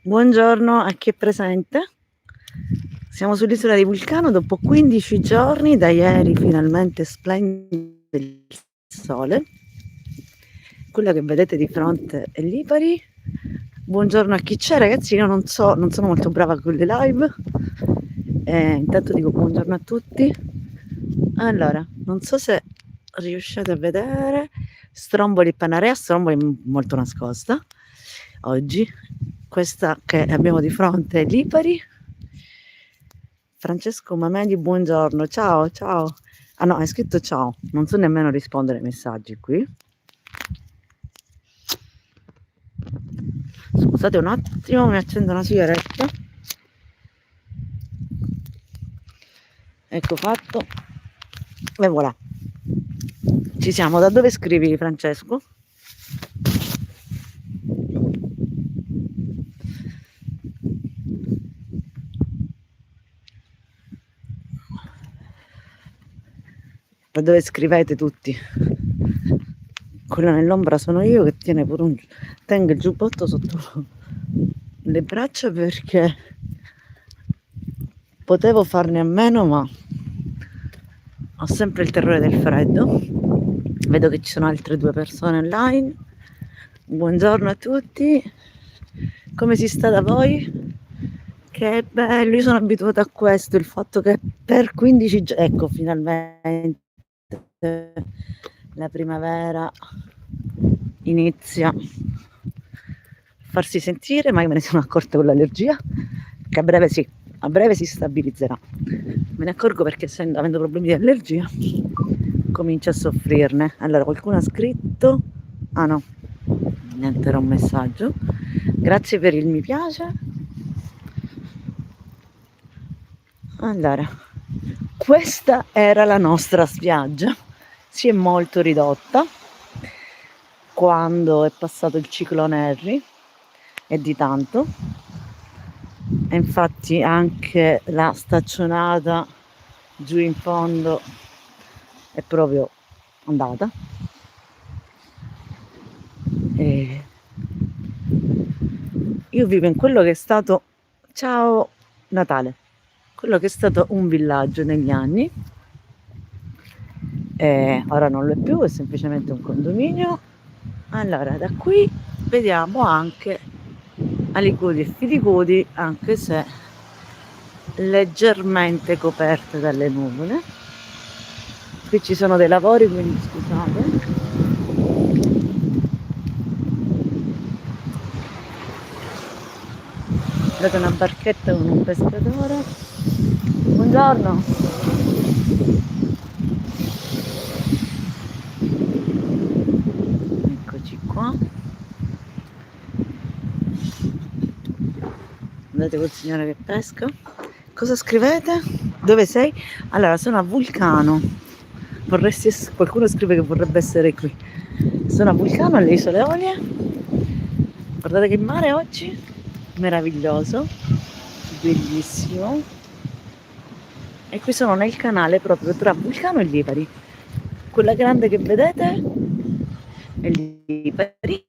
Buongiorno a chi è presente. Siamo sull'isola di Vulcano dopo 15 giorni, da ieri finalmente splende il sole. Quella che vedete di fronte è Lipari. Buongiorno a chi c'è, ragazzi. Io non sono molto brava con le live. Intanto dico buongiorno a tutti. Allora, non so se riuscite a vedere Stromboli Panarea, Stromboli molto nascosta oggi. Questa che abbiamo di fronte è Lipari. Francesco Mameli, buongiorno, ciao, ciao. Ah no, hai scritto ciao, non so nemmeno rispondere ai messaggi qui. Scusate un attimo, mi accendo una sigaretta. Ecco fatto. E voilà. Ci siamo. Da dove scrivi, Francesco? Da dove scrivete tutti? Quella nell'ombra sono io che tengo il giubbotto sotto le braccia perché potevo farne a meno, ma ho sempre il terrore del freddo. Vedo che ci sono altre 2 persone online. Buongiorno a tutti. Come si sta da voi? Che bello, io sono abituata a questo, il fatto che per 15 giorni, ecco, finalmente la primavera inizia a farsi sentire, ma io me ne sono accorta con l'allergia, che a breve si stabilizzerà. Me ne accorgo perché avendo problemi di allergia comincio a soffrirne. Allora, qualcuno ha scritto, ah no, niente, era un messaggio. Grazie per il mi piace. Allora, questa era la nostra spiaggia, si è molto ridotta quando è passato il ciclone Harry, e di tanto, e infatti anche la staccionata giù in fondo è proprio andata. E io vivo in quello che è stato, ciao Natale, quello che è stato un villaggio negli anni, e ora non lo è più, è semplicemente un condominio. Allora, da qui vediamo anche Alicudi e Filicudi, anche se leggermente coperte dalle nuvole. Qui ci sono dei lavori, quindi scusate. Vedo una barchetta con un pescatore. Buongiorno. Eccoci qua. Andate col signore che pesca. Cosa scrivete? Dove sei? Allora, sono a Vulcano. Qualcuno scrive che vorrebbe essere qui. Sono a Vulcano, alle Isole Eolie. Guardate che mare oggi, meraviglioso, bellissimo. E qui sono nel canale proprio tra Vulcano e Lipari. Quella grande che vedete è Lipari,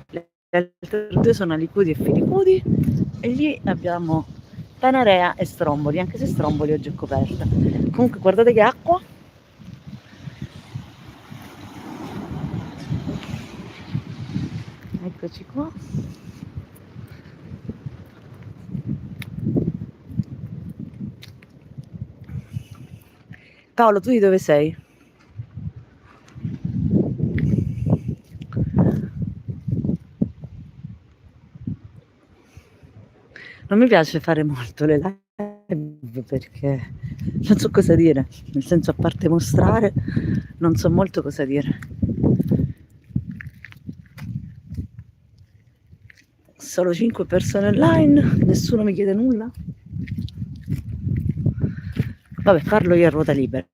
le altre 2 sono Alicudi e Filicudi, e lì abbiamo Panarea e Stromboli, anche se Stromboli oggi è coperta. Comunque guardate che acqua. Eccoci qua. Paolo, tu di dove sei? Non mi piace fare molto le live perché non so cosa dire, nel senso, a parte mostrare, non so molto cosa dire. Solo 5 persone online, nessuno mi chiede nulla. Vabbè, parlo io a ruota libera.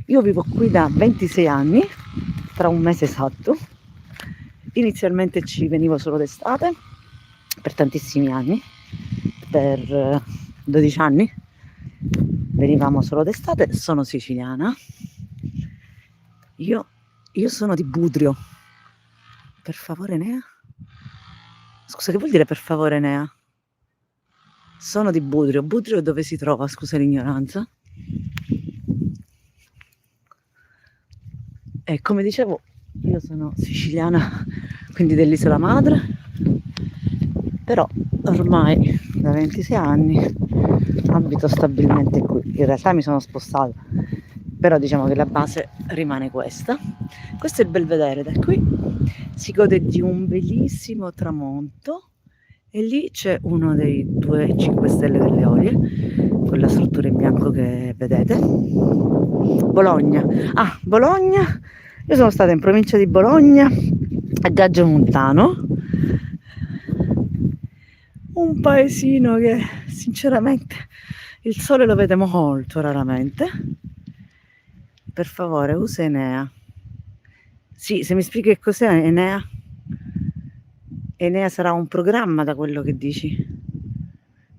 Io vivo qui da 26 anni, tra un mese esatto. Inizialmente ci venivo solo d'estate, per tantissimi anni, per 12 anni venivamo solo d'estate. Sono siciliana. Io sono di Budrio. Per favore, Nea? Scusa, che vuol dire per favore, Nea? Sono di Budrio. Budrio dove si trova? Scusa l'ignoranza. E come dicevo, io sono siciliana, quindi dell'isola madre, però ormai da 26 anni abito stabilmente qui. In realtà mi sono spostata, però diciamo che la base rimane questa. Questo è il Belvedere, da qui si gode di un bellissimo tramonto e lì c'è uno dei 2 5 Stelle delle Olie, con la struttura in bianco che vedete. Bologna. Bologna. Io sono stata in provincia di Bologna, a Gaggio Montano, un paesino che sinceramente il sole lo vede molto raramente. Per favore, usa Enea. Sì, se mi spieghi che cos'è Enea. Enea sarà un programma, da quello che dici.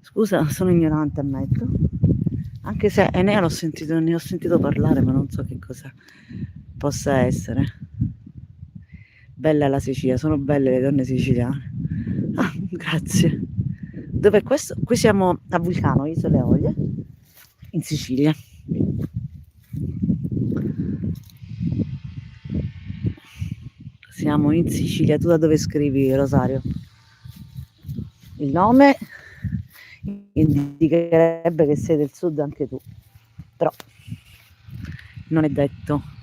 Scusa, sono ignorante, ammetto. Anche se Enea ne ho sentito parlare, ma non so che cosa possa essere. Bella la Sicilia, sono belle le donne siciliane. Grazie. Dov'è questo? Qui siamo a Vulcano, Isole Olie, in Sicilia. Siamo in Sicilia. Tu da dove scrivi, Rosario? Il nome indicherebbe che sei del sud anche tu, però non è detto.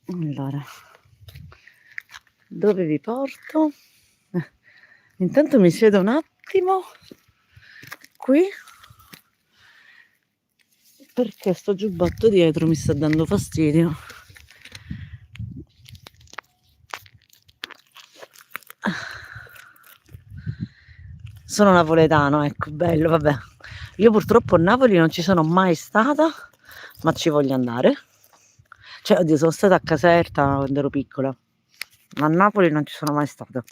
Allora, dove vi porto? Intanto mi siedo un attimo qui perché sto giubbotto dietro mi sta dando fastidio. Sono napoletano, ecco, bello, vabbè. Io purtroppo a Napoli non ci sono mai stata, ma ci voglio andare. Cioè, oddio, sono stata a Caserta quando ero piccola, ma a Napoli non ci sono mai stata.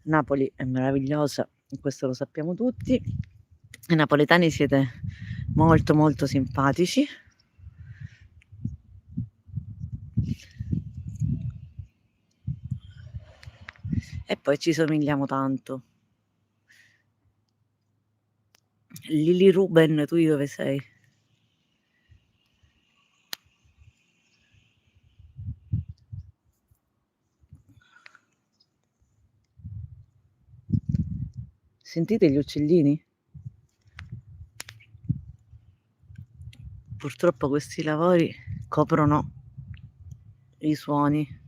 Napoli è meravigliosa, questo lo sappiamo tutti. I napoletani siete molto molto simpatici. E poi ci somigliamo tanto. Lili Ruben, tu di dove sei? Sentite gli uccellini? Purtroppo questi lavori coprono i suoni.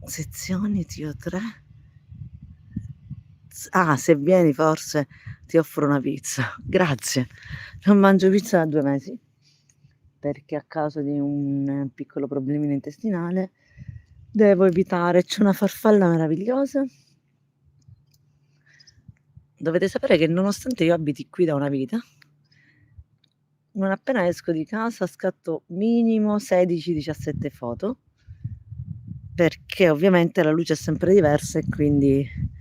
Sezioni Tio 3. Se vieni forse ti offro una pizza. Grazie. Non mangio pizza da 2 mesi perché a causa di un piccolo problemino intestinale devo evitare. C'è una farfalla meravigliosa. Dovete sapere che nonostante io abiti qui da una vita, non appena esco di casa scatto minimo 16-17 foto, perché ovviamente la luce è sempre diversa e quindi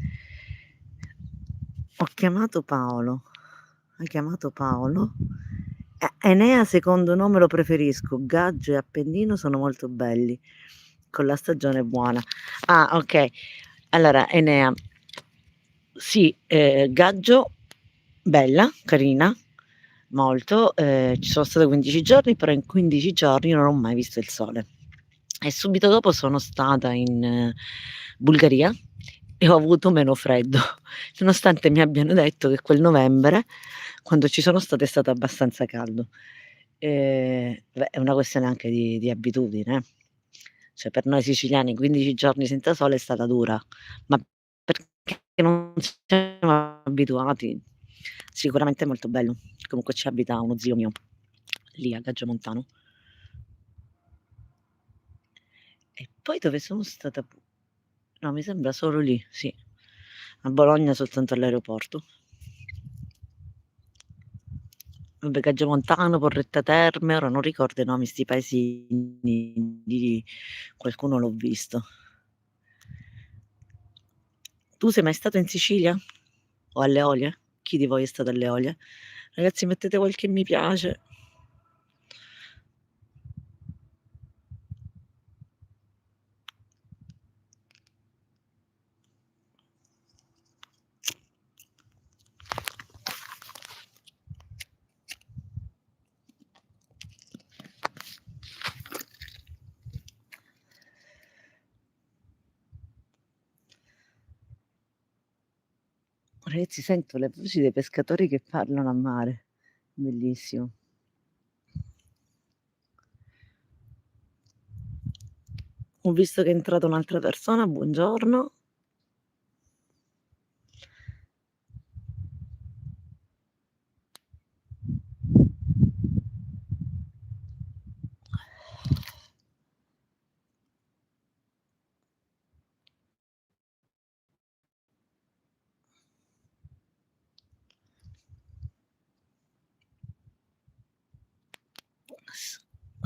ho chiamato Paolo. Hai chiamato Paolo? Enea secondo nome lo preferisco, Gaggio e Appennino sono molto belli, con la stagione buona. Ok, allora Enea, sì, Gaggio, bella, carina, molto, ci sono stata 15 giorni, però in 15 giorni non ho mai visto il sole. E subito dopo sono stata in Bulgaria e ho avuto meno freddo, nonostante mi abbiano detto che quel novembre, quando ci sono stata, è stato abbastanza caldo. Beh, è una questione anche di abitudine, eh. Cioè per noi siciliani 15 giorni senza sole è stata dura, ma perché non siamo abituati. Sicuramente è molto bello. Comunque ci abita uno zio mio, lì a Gagiomontano. E poi dove sono stata no, mi sembra solo lì, sì. A Bologna soltanto all'aeroporto. Vabbè, Gagiomontano, Porretta Terme, ora non ricordo i nomi, 'sti paesini di qualcuno l'ho visto. Tu sei mai stato in Sicilia? O alle Eolie? Chi di voi è stato alle Eolie? Ragazzi, mettete qualche mi piace. Ragazzi, sento le voci dei pescatori che parlano a mare. Bellissimo. Ho visto che è entrata un'altra persona, buongiorno.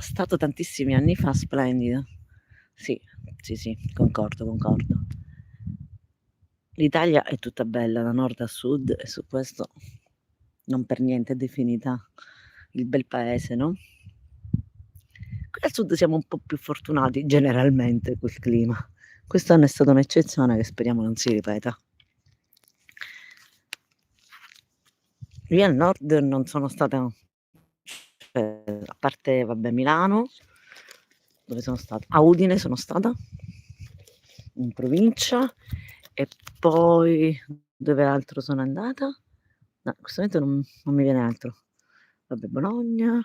Stato tantissimi anni fa, splendida. Sì, sì, sì, concordo, concordo. L'Italia è tutta bella da nord a sud e su questo non per niente è definita il bel paese, no? Qui al sud siamo un po' più fortunati generalmente col clima. Quest'anno è stata un'eccezione che speriamo non si ripeta. Io al nord non sono stata, a parte vabbè Milano, dove sono stata? A Udine sono stata, in provincia, e poi dove altro sono andata? No, in questo momento non mi viene altro. Vabbè, Bologna,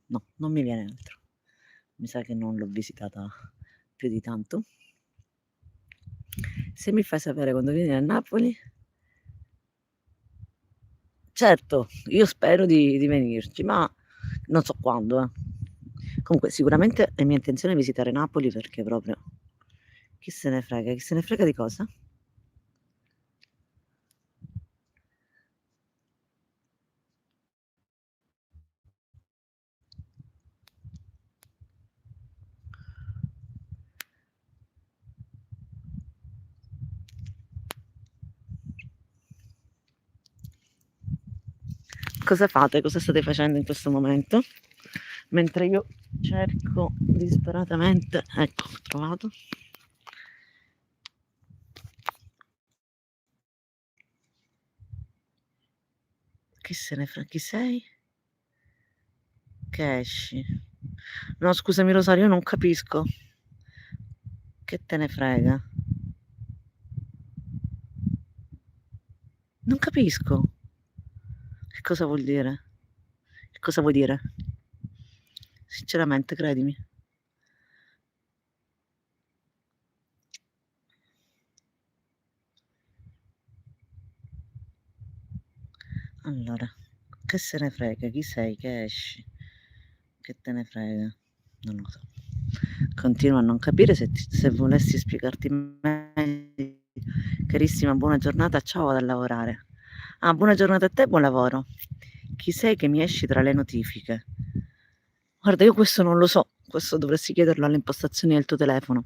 no, non mi viene altro. Mi sa che non l'ho visitata più di tanto. Se mi fai sapere quando vieni a Napoli, certo, io spero di venirci, ma non so quando, eh. Comunque sicuramente è mia intenzione visitare Napoli perché proprio chi se ne frega di cosa? Cosa fate? Cosa state facendo in questo momento? Mentre io cerco disperatamente, ecco, ho trovato. Chi se ne frega? Chi sei? Che esci? No, scusami Rosario, io non capisco. Che te ne frega? Non capisco. Che cosa vuol dire? Che cosa vuoi dire? Sinceramente, credimi. Allora, che se ne frega? Chi sei? Che esci? Che te ne frega? Non lo so. Continuo a non capire se volessi spiegarti meglio. Carissima, buona giornata, ciao, vado a lavorare. Ah, buona giornata a te, buon lavoro. Chi sei che mi esci tra le notifiche? Guarda, io questo non lo so, questo dovresti chiederlo alle impostazioni del tuo telefono.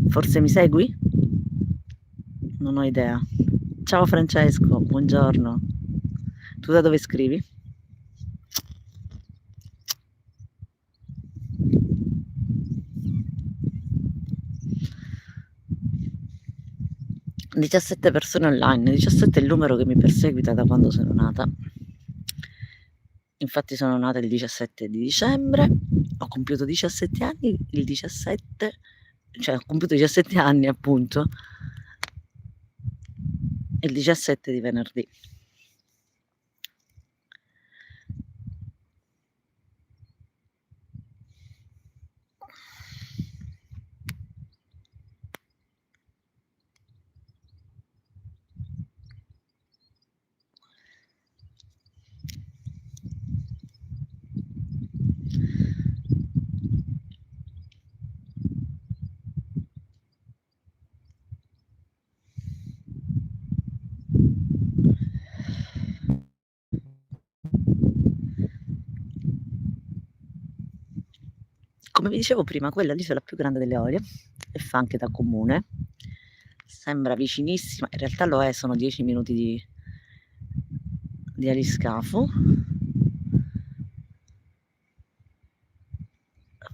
Forse mi segui? Non ho idea. Ciao Francesco, buongiorno. Tu da dove scrivi? "17 persone online", 17 è il numero che mi perseguita da quando sono nata. Infatti sono nata il 17 di dicembre, ho compiuto 17 anni il 17, cioè ho compiuto 17 anni appunto e il 17 di venerdì. Come vi dicevo prima, quella è l'isola più grande delle Eolie e fa anche da comune. Sembra vicinissima, in realtà lo è, sono 10 minuti di aliscafo.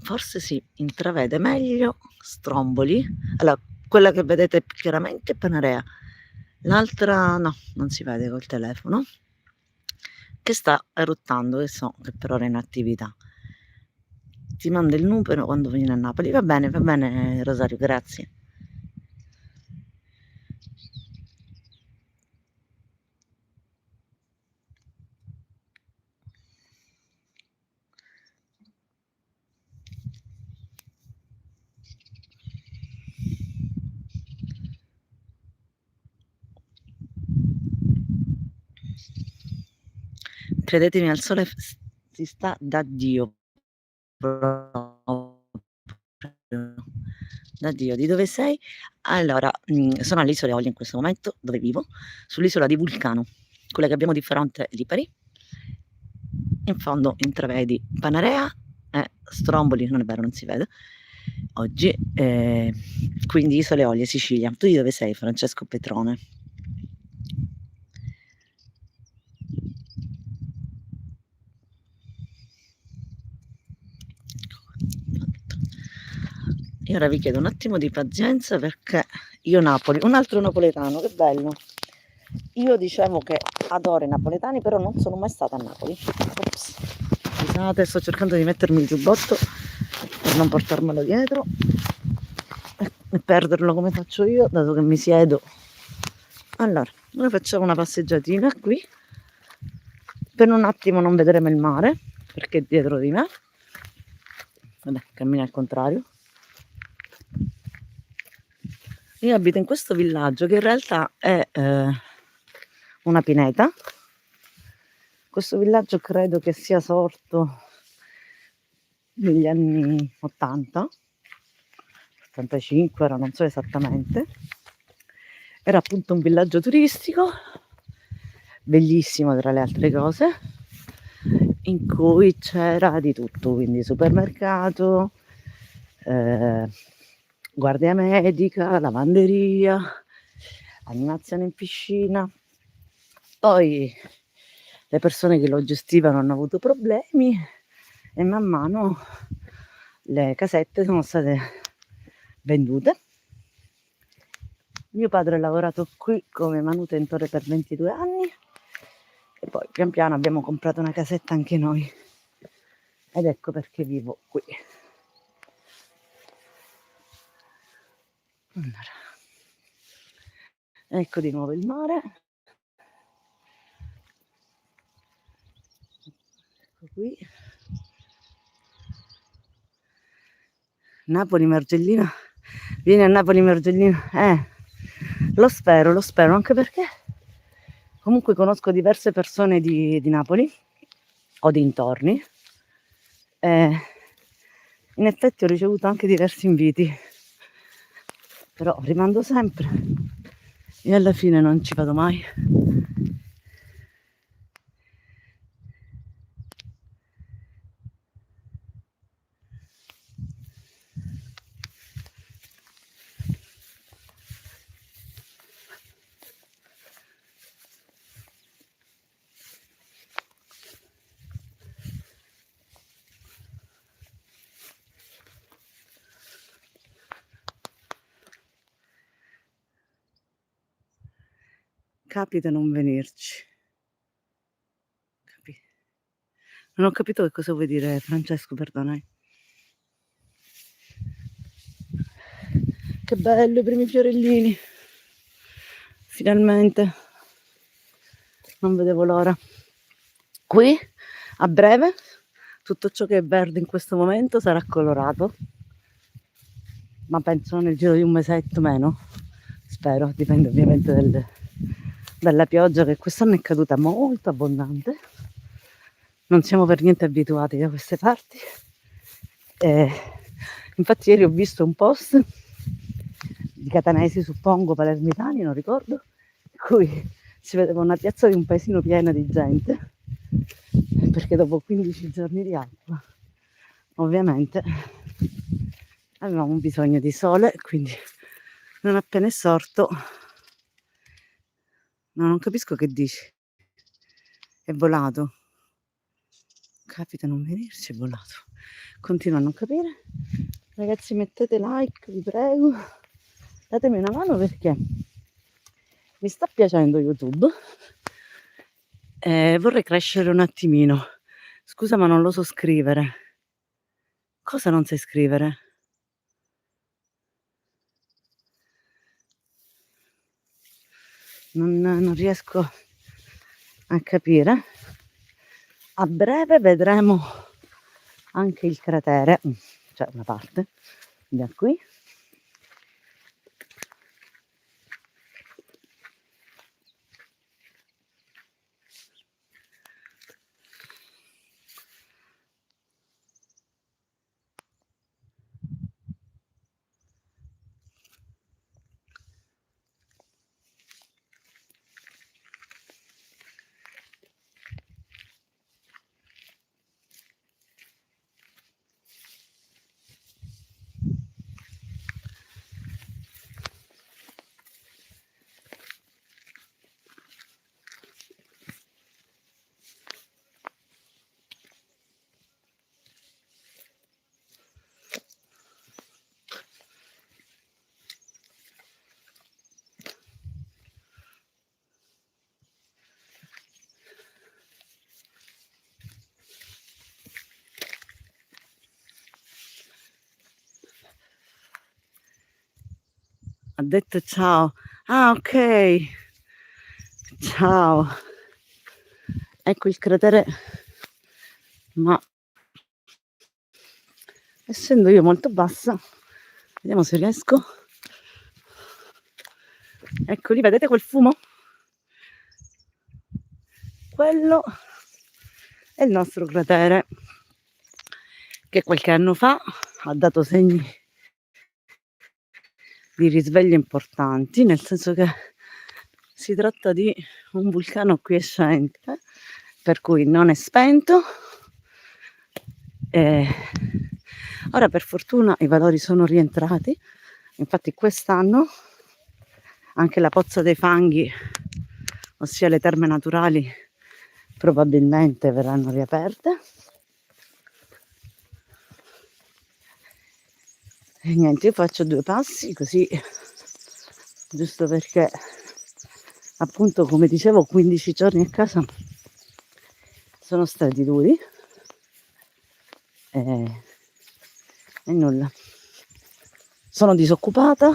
Forse si intravede meglio Stromboli. Allora, quella che vedete più chiaramente è Panarea, l'altra no, non si vede col telefono, che sta eruttando, che so che per ora è in attività. Ti mando il numero quando vieni a Napoli. Va bene Rosario, grazie. Credetemi, al sole si sta da Dio. Proprio. Da Dio. Di dove sei? Allora, sono alle Isole Eolie in questo momento, dove vivo, sull'isola di Vulcano, quella che abbiamo di fronte Lipari. In fondo intravedi Panarea e Stromboli, non è vero, non si vede oggi, quindi Isole Eolie, Sicilia. Tu di dove sei, Francesco Petrone? E ora vi chiedo un attimo di pazienza perché io Napoli, un altro napoletano, che bello. Io dicevo che adoro i napoletani, però non sono mai stata a Napoli. Ops. Scusate, sto cercando di mettermi il giubbotto per non portarmelo dietro e perderlo come faccio io, dato che mi siedo. Allora, noi facciamo una passeggiatina qui, per un attimo non vedremo il mare, perché è dietro di me. Vabbè, cammina al contrario. Io abito in questo villaggio che in realtà è una pineta. Questo villaggio credo che sia sorto negli anni 80, 85, ora non so esattamente. Era appunto un villaggio turistico, bellissimo tra le altre cose, in cui c'era di tutto, quindi supermercato, guardia medica, lavanderia, animazione in piscina. Poi le persone che lo gestivano hanno avuto problemi e man mano le casette sono state vendute. Mio padre ha lavorato qui come manutentore per 22 anni e poi pian piano abbiamo comprato una casetta anche noi ed ecco perché vivo qui. Allora, ecco di nuovo il mare. Ecco qui. Napoli Mergellina. Vieni a Napoli Mergellina. Lo spero, anche perché comunque conosco diverse persone di Napoli o dintorni. In effetti ho ricevuto anche diversi inviti, però rimando sempre e alla fine non ci vado mai. Capita non venirci. Non ho capito che cosa vuoi dire, Francesco, perdonami. Che bello i primi fiorellini. Finalmente. non vedevo l'ora. Qui a breve tutto ciò che è verde in questo momento sarà colorato, ma penso nel giro di un mesetto meno, spero, dipende ovviamente dalla pioggia che quest'anno è caduta molto abbondante. Non siamo per niente abituati da queste parti. Infatti ieri ho visto un post di catanesi, suppongo, palermitani, non ricordo, in cui si vedeva una piazza di un paesino piena di gente, perché dopo 15 giorni di acqua ovviamente avevamo bisogno di sole, quindi non appena è sorto, no, non capisco che dici, è volato, capita non venirci, è volato, continuo a non capire. Ragazzi, mettete like, vi prego, datemi una mano perché mi sta piacendo YouTube. Vorrei crescere un attimino. Scusa, ma non lo so scrivere. Cosa non sai scrivere? Non riesco a capire. A breve vedremo anche il cratere, cioè una parte da qui. Ha detto ciao. Ah, ok. Ciao. Ecco il cratere, ma essendo io molto bassa, vediamo se riesco. Ecco lì, vedete quel fumo? Quello è il nostro cratere che qualche anno fa ha dato segni di risveglio importanti, nel senso che si tratta di un vulcano quiescente, per cui non è spento. Ora per fortuna i valori sono rientrati, infatti quest'anno anche la Pozza dei Fanghi, ossia le terme naturali, probabilmente verranno riaperte. E niente, io faccio 2 passi così, giusto perché appunto, come dicevo, 15 giorni a casa sono stati duri e nulla. Sono disoccupata,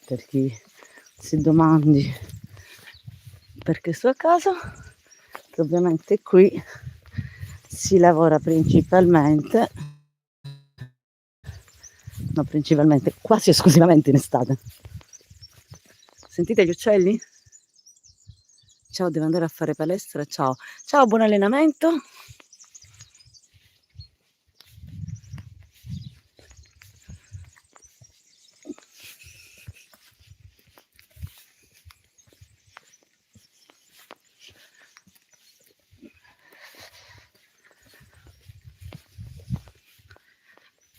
per chi si domandi perché sto a casa, che ovviamente qui si lavora principalmente, no, principalmente, quasi esclusivamente in estate. Sentite gli uccelli? Ciao, devo andare a fare palestra, ciao. Ciao, buon allenamento.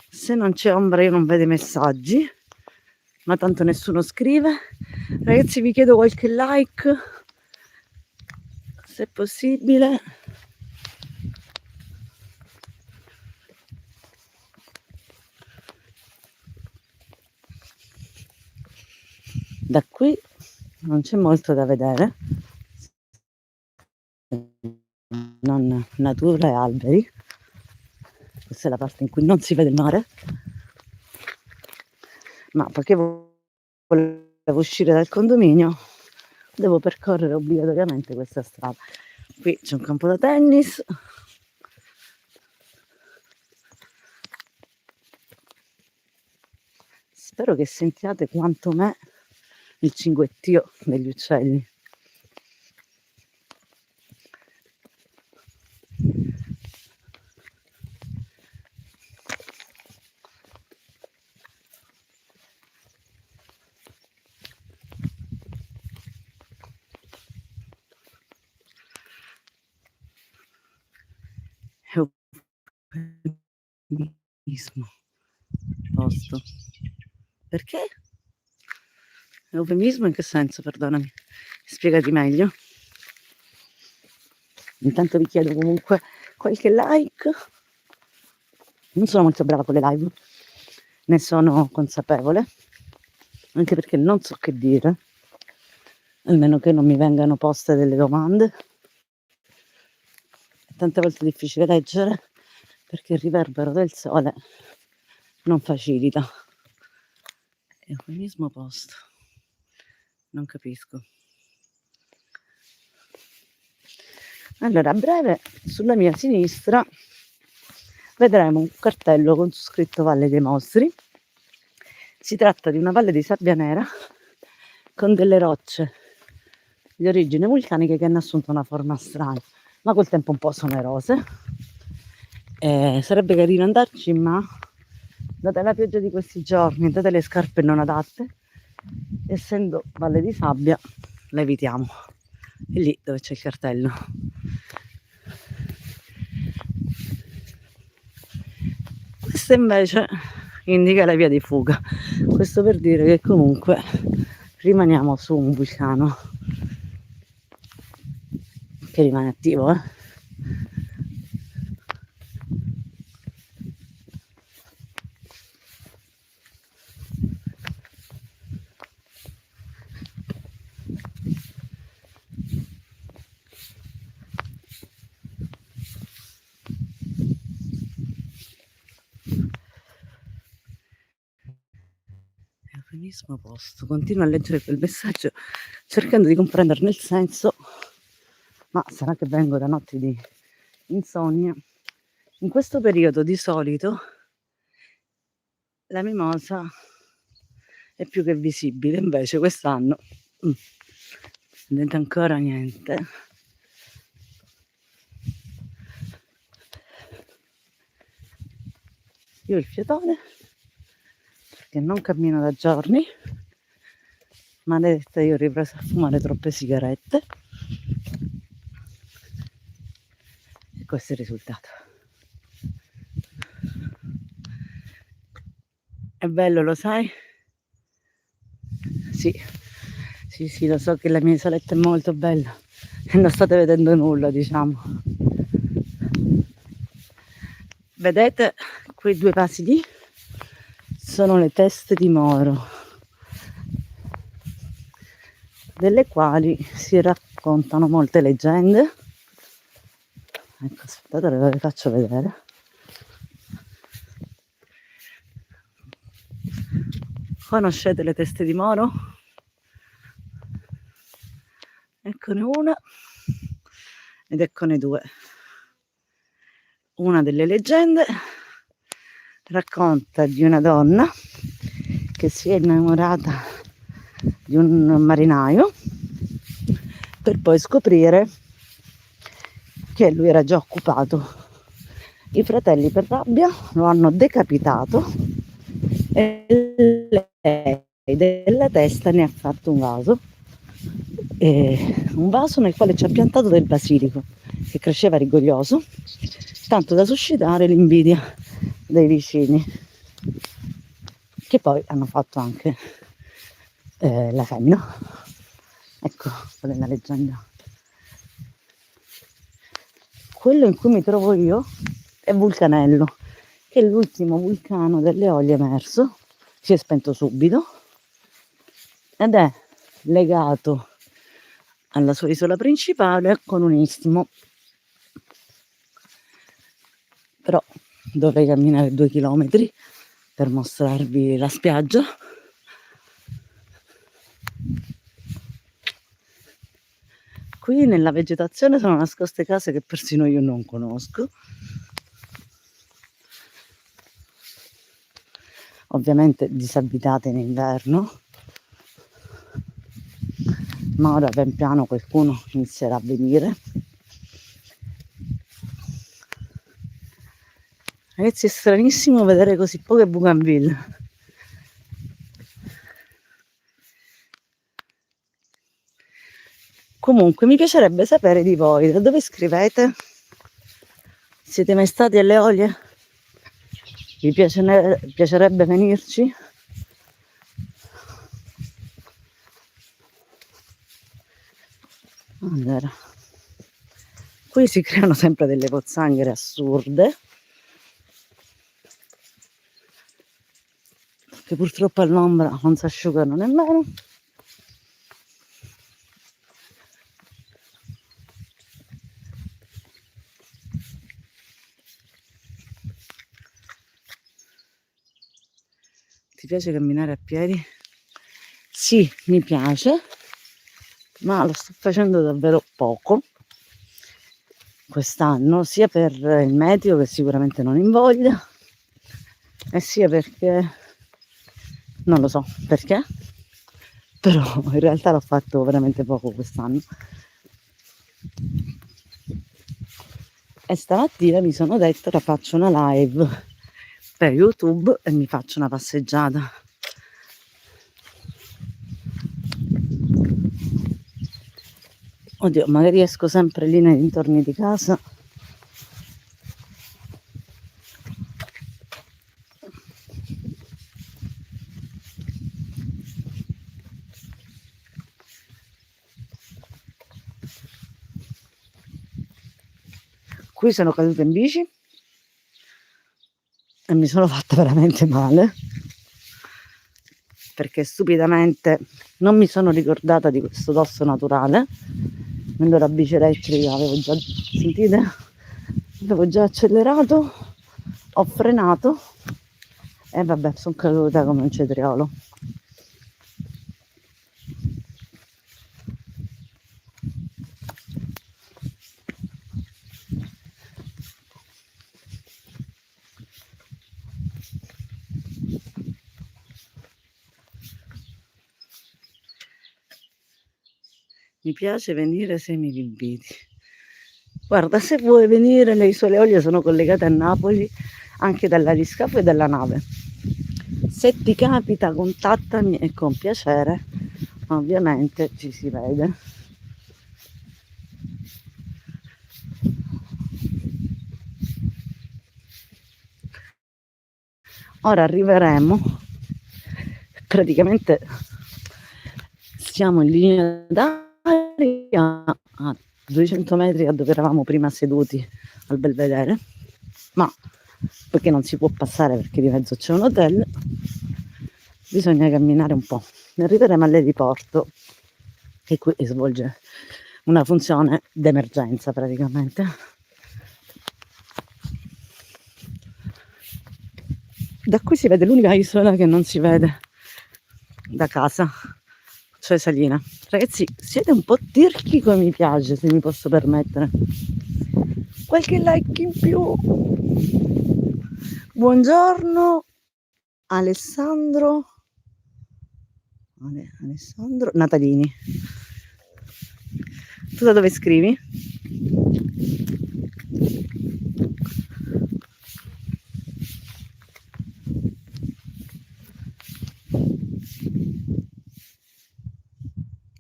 Se non c'è ombra io non vedo i messaggi, ma tanto nessuno scrive. Ragazzi, vi chiedo qualche like, se possibile. Da qui non c'è molto da vedere, non natura e alberi. Questa è la parte in cui non si vede il mare, ma perché volevo uscire dal condominio devo percorrere obbligatoriamente questa strada. Qui c'è un campo da tennis. Spero che sentiate quanto me il cinguettio degli uccelli. Eufemismo posto. Perché? Eufemismo in che senso, perdonami? Spiegati meglio. Intanto vi chiedo comunque qualche like. Non sono molto brava con le live, ne sono consapevole, anche perché non so che dire, almeno che non mi vengano poste delle domande. È tante volte difficile leggere perché il riverbero del sole non facilita. Eufemismo posto. Non capisco. Allora, a breve, sulla mia sinistra, vedremo un cartello con su scritto Valle dei Mostri. Si tratta di una valle di sabbia nera con delle rocce di origine vulcanica che hanno assunto una forma strana, ma col tempo un po' sonerose. Sarebbe carino andarci, ma data la pioggia di questi giorni, date le scarpe non adatte, essendo valle di sabbia, la evitiamo. È lì dove c'è il cartello. Questa invece indica la via di fuga. Questo per dire che comunque rimaniamo su un vulcano che rimane attivo, Eufemismo posto. Continuo a leggere quel messaggio cercando di comprenderne il senso, ma sarà che vengo da notti di insonnia. In questo periodo di solito la mimosa è più che visibile, invece quest'anno vedete ancora niente. Io il fiatone, perché non cammino da giorni, maledetta, io ho ripreso a fumare troppe sigarette e questo è il risultato. È bello, lo sai? Sì, lo so che la mia isoletta è molto bella e non state vedendo nulla, diciamo. Vedete quei due vasi lì? Sono le teste di moro, delle quali si raccontano molte leggende. Ecco, aspettate, ve le faccio vedere. Conoscete le teste di moro? Eccone una ed eccone due. Una delle leggende racconta di una donna che si è innamorata di un marinaio per poi scoprire che lui era già occupato. I fratelli per rabbia lo hanno decapitato e lei della testa ne ha fatto un vaso nel quale ci ha piantato del basilico che cresceva rigoglioso, tanto da suscitare l'invidia dei vicini, che poi hanno fatto anche la femmina. Ecco qual è la leggenda. Quello in cui mi trovo io è Vulcanello, che è l'ultimo vulcano dell'Eolia emerso, si è spento subito ed è legato alla sua isola principale con un istmo. Però dovrei camminare 2 chilometri per mostrarvi la spiaggia. Qui nella vegetazione sono nascoste case che persino io non conosco. Ovviamente disabitate in inverno, ma ora pian piano qualcuno inizierà a venire. Ragazzi, è stranissimo vedere così poche bougainville. Comunque mi piacerebbe sapere di voi, da dove scrivete? Siete mai stati alle Eolie? Vi piacerebbe venirci? Allora, qui si creano sempre delle pozzanghere assurde, che purtroppo all'ombra non si asciugano nemmeno. Ti piace camminare a piedi? Sì, mi piace, ma lo sto facendo davvero poco quest'anno, sia per il meteo che sicuramente non invoglia, e sia perché non lo so perché, però in realtà l'ho fatto veramente poco quest'anno. E stamattina mi sono detto ora faccio una live per YouTube e mi faccio una passeggiata. Oddio, magari esco sempre lì nei dintorni di casa. Qui sono caduta in bici e mi sono fatta veramente male, perché stupidamente non mi sono ricordata di questo dosso naturale. Quando la bici elettrica avevo già, sentite? Avevo già accelerato, ho frenato e vabbè, sono caduta come un cetriolo. Mi piace venire se mi inviti. Guarda, se vuoi venire, le isole Eolie sono collegate a Napoli anche dall'aliscafo e dalla nave. Se ti capita, contattami e con piacere, ovviamente ci si vede. Ora arriveremo, praticamente siamo in linea d'aria a 200 metri da dove eravamo prima seduti al Belvedere, ma perché non si può passare perché di mezzo c'è un hotel, bisogna camminare un po'. Arriveremo all'aeroporto che qui svolge una funzione d'emergenza praticamente. Da qui si vede l'unica isola che non si vede da casa, cioè Salina. Ragazzi, siete un po' tirchi come mi piace, se mi posso permettere. Qualche like in più. Buongiorno Alessandro Natalini. Tu da dove scrivi?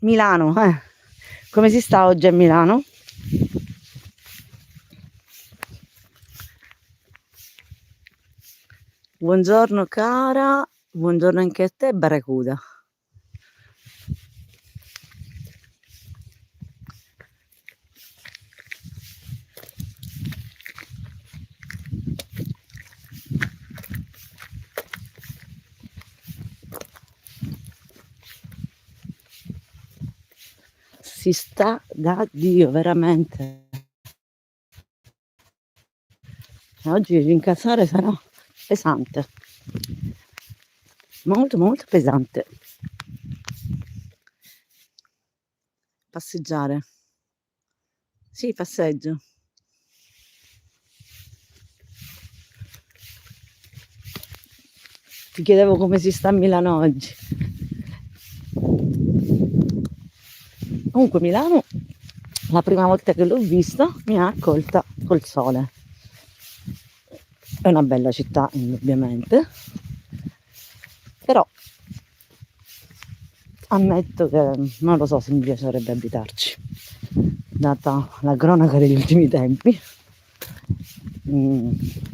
Milano, come si sta oggi a Milano? Buongiorno cara, buongiorno anche a te Barracuda. Si sta da Dio, veramente. Oggi rincasare sarà pesante, molto molto pesante. Passeggiare Sì, passeggio. Ti chiedevo come si sta a Milano oggi. Comunque Milano, la prima volta che l'ho vista, mi ha accolta col sole. È una bella città, indubbiamente, però ammetto che non lo so se mi piacerebbe abitarci, data la cronaca degli ultimi tempi.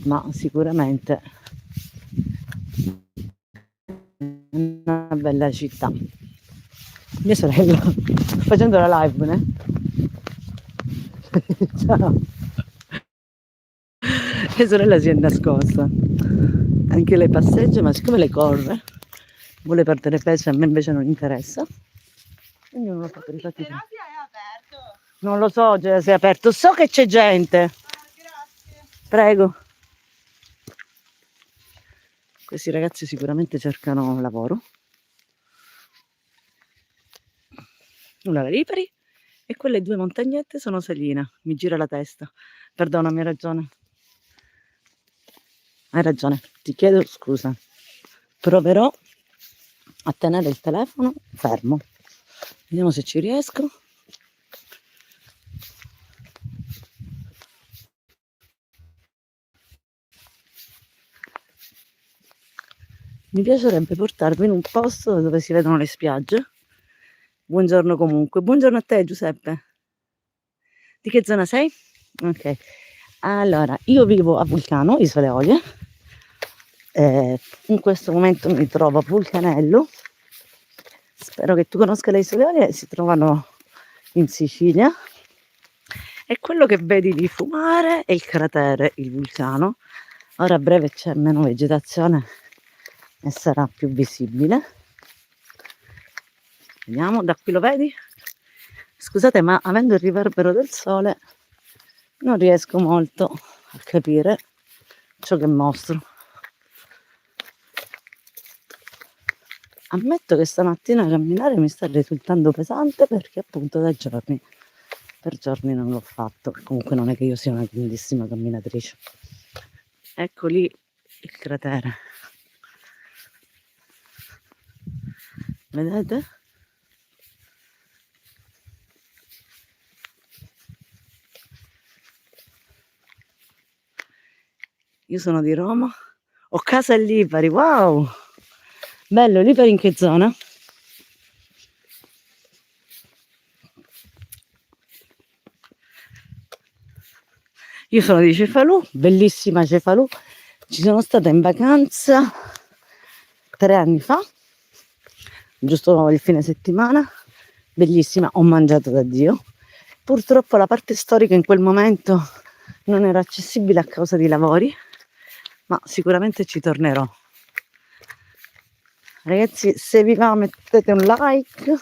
Ma sicuramente una bella città. Mia sorella, sto facendo la live, né? Ciao. Mia sorella si è nascosta. Anche lei passeggia, ma siccome lei corre, vuole perdere peso, a me invece non interessa. Quindi non lo so per i fatti. Però se è aperto. Non lo so se è aperto. So che c'è gente. Ah, grazie. Prego. Questi ragazzi sicuramente cercano lavoro. Una la Lipari e quelle due montagnette sono Selina. Mi gira la testa. Perdonami, hai ragione. Hai ragione, ti chiedo scusa. Proverò a tenere il telefono fermo. Vediamo se ci riesco. Mi piacerebbe portarvi in un posto dove si vedono le spiagge. Buongiorno comunque. Buongiorno a te, Giuseppe. Di che zona sei? Ok. Allora, io vivo a Vulcano, Isole Eolie. In questo momento mi trovo a Vulcanello. Spero che tu conosca le Isole Eolie, si trovano in Sicilia. E quello che vedi di fumare è il cratere, il vulcano. Ora a breve c'è meno vegetazione e sarà più visibile. Vediamo, da qui lo vedi? Scusate, ma avendo il riverbero del sole non riesco molto a capire ciò che mostro. Ammetto che stamattina camminare mi sta risultando pesante perché appunto per giorni non l'ho fatto. Comunque non è che io sia una grandissima camminatrice. Ecco lì il cratere. Vedete? Io sono di Roma, ho casa a Lipari, wow! Bello, Lipari in che zona? Io sono di Cefalù, bellissima Cefalù. Ci sono stata in vacanza 3 anni fa, giusto il fine settimana. Bellissima, ho mangiato da Dio. Purtroppo la parte storica in quel momento non era accessibile a causa di lavori, ma sicuramente ci tornerò. Ragazzi, se vi va mettete un like.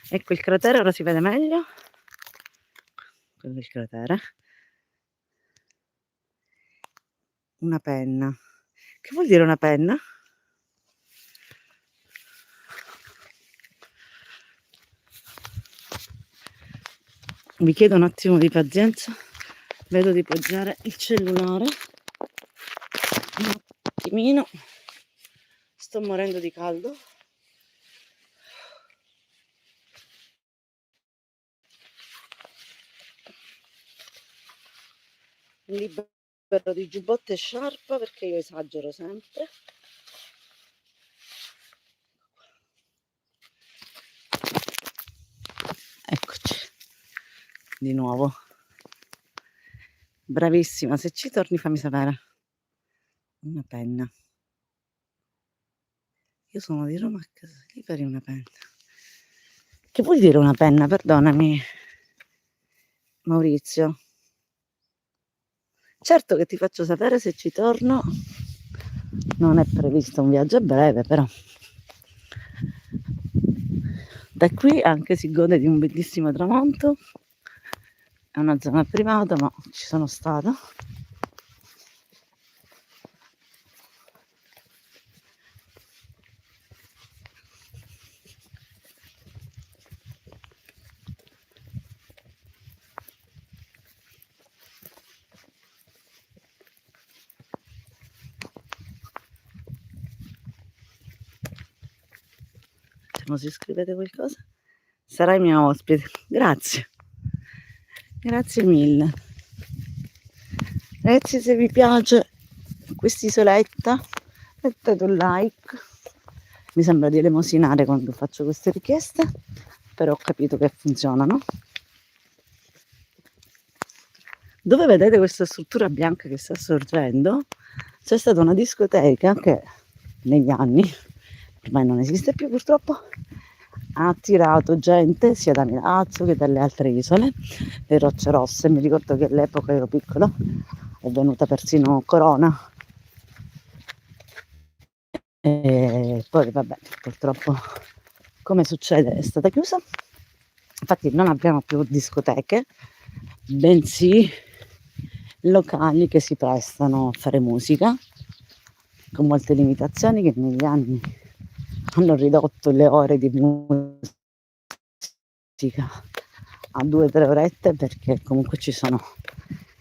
Ecco il cratere, ora si vede meglio. Quello è il cratere. Una penna. Che vuol dire una penna? Vi chiedo un attimo di pazienza. Vedo di poggiare il cellulare. Un attimino. Sto morendo di caldo. Libero di giubbotto e sciarpa perché io esagero sempre. Eccoci di nuovo. Bravissima, se ci torni fammi sapere. Una penna. Io sono di Roma a casa Lipari, una penna. Che vuol dire una penna? Perdonami, Maurizio. Certo che ti faccio sapere se ci torno. Non è previsto un viaggio a breve, però da qui anche si gode di un bellissimo tramonto. È una zona privata, ma ci sono stata. se scrivete qualcosa. Sarai mia ospite. Grazie. Grazie mille. Ragazzi, se vi piace quest'isoletta mettete un like. Mi sembra di elemosinare quando faccio queste richieste, però ho capito che funzionano. Dove vedete questa struttura bianca che sta sorgendo, c'è stata una discoteca che negli anni, ormai non esiste più purtroppo, ha attirato gente sia da Milazzo che dalle altre isole, le Rocce Rosse. Mi ricordo che all'epoca ero piccola, è venuta persino Corona. E poi vabbè, purtroppo, come succede, è stata chiusa. Infatti non abbiamo più discoteche, bensì locali che si prestano a fare musica, con molte limitazioni, che negli anni hanno ridotto le ore di musica a 2-3 orette, perché comunque ci sono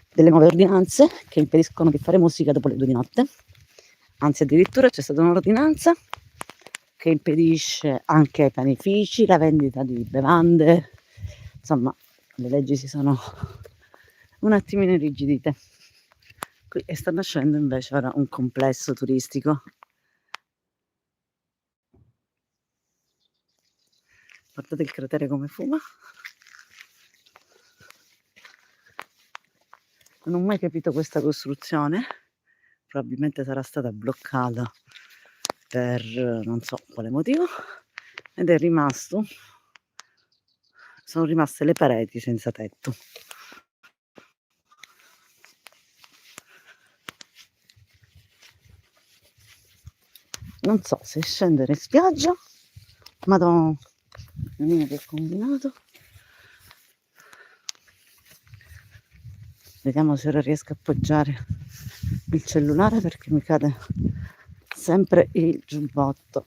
delle nuove ordinanze che impediscono di fare musica dopo le 2 di notte. Anzi, addirittura c'è stata un'ordinanza che impedisce anche ai panifici la vendita di bevande. Insomma, le leggi si sono un attimino irrigidite. Qui sta nascendo invece ora un complesso turistico. Guardate il cratere come fuma. Non ho mai capito questa costruzione, probabilmente sarà stata bloccata per non so quale motivo, ed è rimasto, sono rimaste le pareti senza tetto. Non so se scendere in spiaggia, madonna mia che combinato. Vediamo se ora riesco a appoggiare il cellulare, perché mi cade sempre il giubbotto.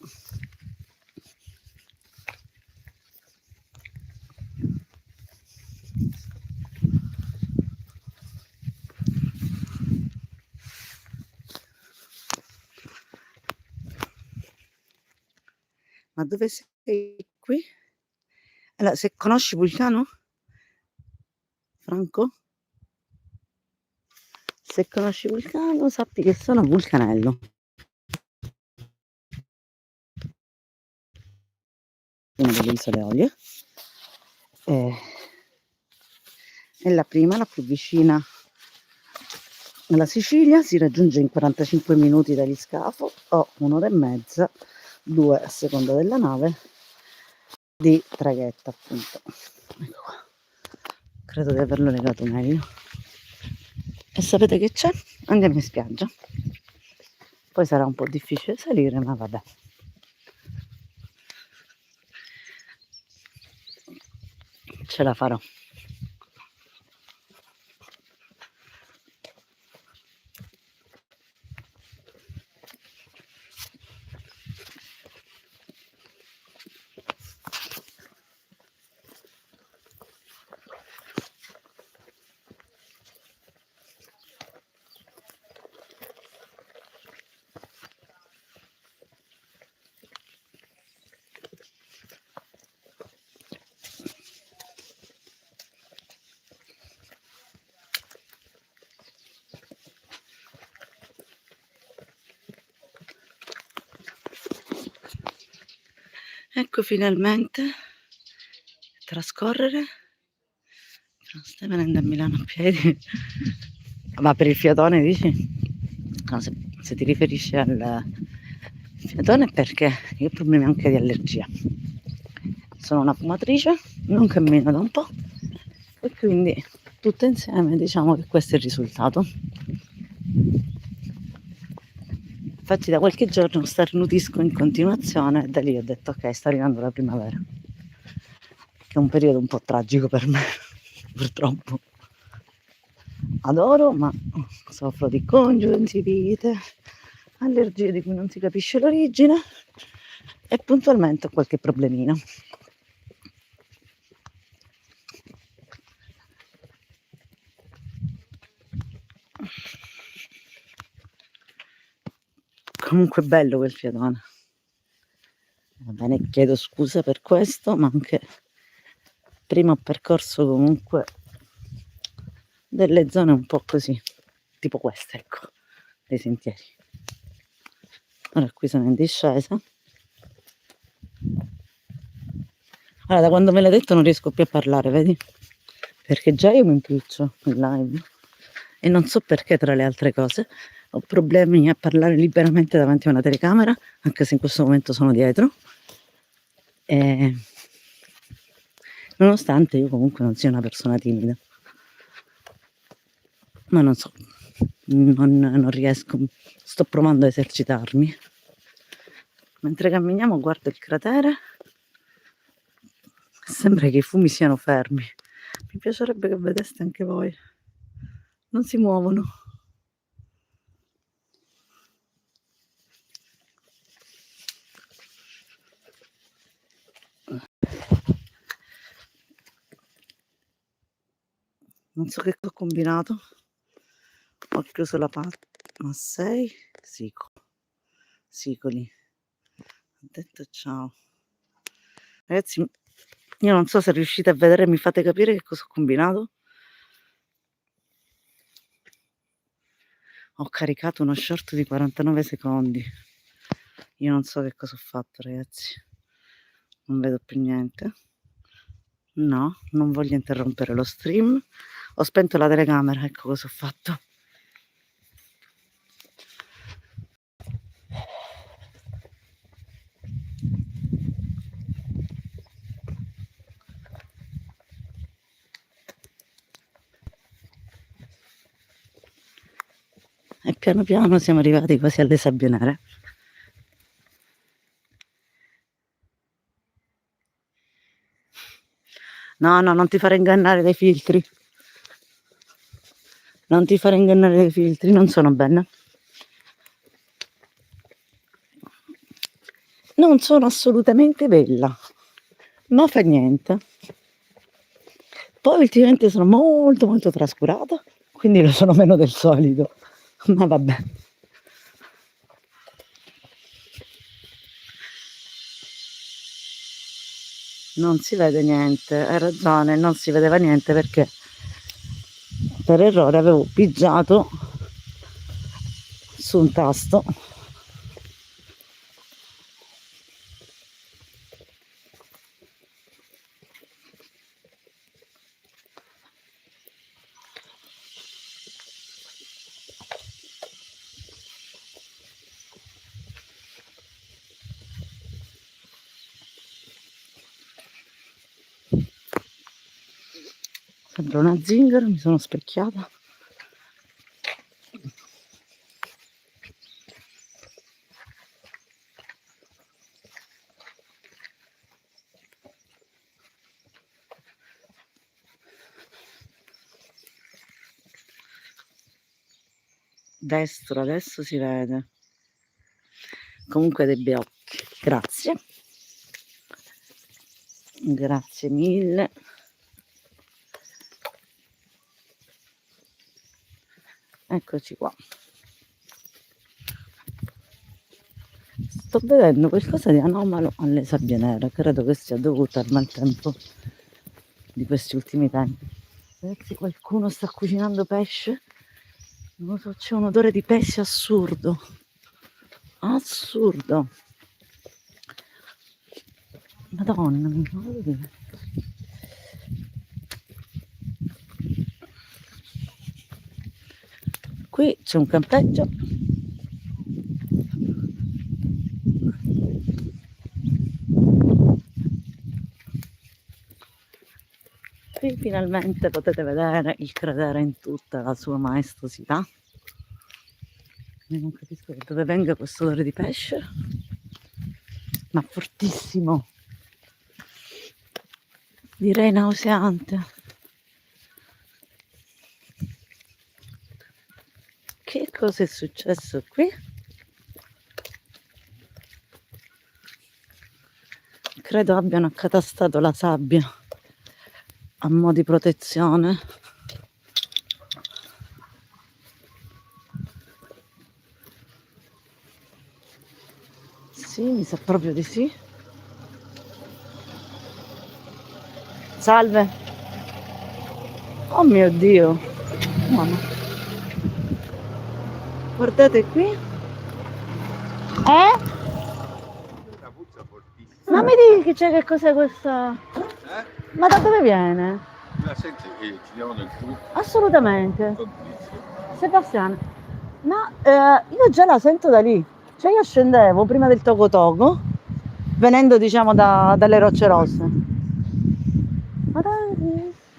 Ma dove sei qui? Allora, se conosci Vulcano? Franco? Se conosci Vulcano, sappi che sono a Vulcanello. Una delle isole Olie. È la prima, la più vicina alla Sicilia, si raggiunge in 45 minuti dagli scafo o 1 ora e mezza, 2 a seconda della nave, di traghetto appunto. Ecco qua. Credo di averlo legato meglio. E sapete che c'è? Andiamo in spiaggia. Poi sarà un po' difficile salire, ma vabbè. Ce la farò. Ecco finalmente trascorrere. Non stai venendo a Milano a piedi? Ma per il fiatone dici? No, se ti riferisci al fiatone è perché io ho problemi anche di allergia. Sono una fumatrice, non cammino da un po' e quindi tutto insieme diciamo che questo è il risultato. Infatti da qualche giorno starnutisco in continuazione e da lì ho detto ok, sta arrivando la primavera, che è un periodo un po' tragico per me, purtroppo. Adoro, ma soffro di congiuntivite, allergie di cui non si capisce l'origine e puntualmente ho qualche problemino. Comunque bello quel fiatone. bene, chiedo scusa per questo, ma anche prima ho percorso comunque delle zone un po' così, tipo queste, ecco, dei sentieri. Ora qui sono in discesa. Allora, da quando me l'hai detto non riesco più a parlare, vedi? Perché già io mi impiccio in live e non so perché, tra le altre cose, ho problemi a parlare liberamente davanti a una telecamera, anche se in questo momento sono dietro. E nonostante io comunque non sia una persona timida, ma non so, non riesco, sto provando a esercitarmi. Mentre camminiamo guardo il cratere, sembra che i fumi siano fermi. Mi piacerebbe che vedeste anche voi. Non si muovono. Non so che ho combinato. Ho chiuso la parte. Ma sei? Sicoli. Ho detto ciao. Ragazzi, io non so se riuscite a vedere, mi fate capire che cosa ho combinato. Ho caricato uno short di 49 secondi. Io non so che cosa ho fatto, ragazzi. Non vedo più niente. No, non voglio interrompere lo stream. Ho spento la telecamera, ecco cosa ho fatto. E piano piano siamo arrivati quasi alle sabbie nere. No, non ti fare ingannare dai filtri. Non ti fare ingannare dai filtri, non sono bene. Non sono assolutamente bella, ma fa niente. Poi ultimamente sono molto trascurata, quindi lo sono meno del solito. Ma vabbè. Non si vede niente, hai ragione, non si vedeva niente perché per errore avevo pigiato su un tasto. Sembra una zingara, mi sono specchiata. Destro, adesso si vede. Comunque dei bei occhi. Grazie. Grazie mille. Eccoci qua. Sto vedendo qualcosa di anomalo alle sabbie nere, credo che sia dovuto al maltempo di questi ultimi tempi. Ragazzi, qualcuno sta cucinando pesce? Non lo so, c'è un odore di pesce assurdo. Assurdo. Madonna, mi fa vedere. Qui c'è un campeggio. Qui finalmente potete vedere il cratere in tutta la sua maestosità. Io non capisco da dove venga questo odore di pesce, ma fortissimo. Direi nauseante. Che cosa è successo qui? Credo abbiano accatastato la sabbia a mo' di protezione. Sì, mi sa proprio di sì. Salve. Oh mio Dio. Mamma. Guardate qui. Ma mi dici che c'è, che cos'è questa? Ma da dove viene? La senti che ci diamo del tuo Assolutamente. complice. Sebastiano. Ma io già la sento da lì. Cioè io scendevo prima del Togo Togo, venendo diciamo dalle Rocce Rosse. Ma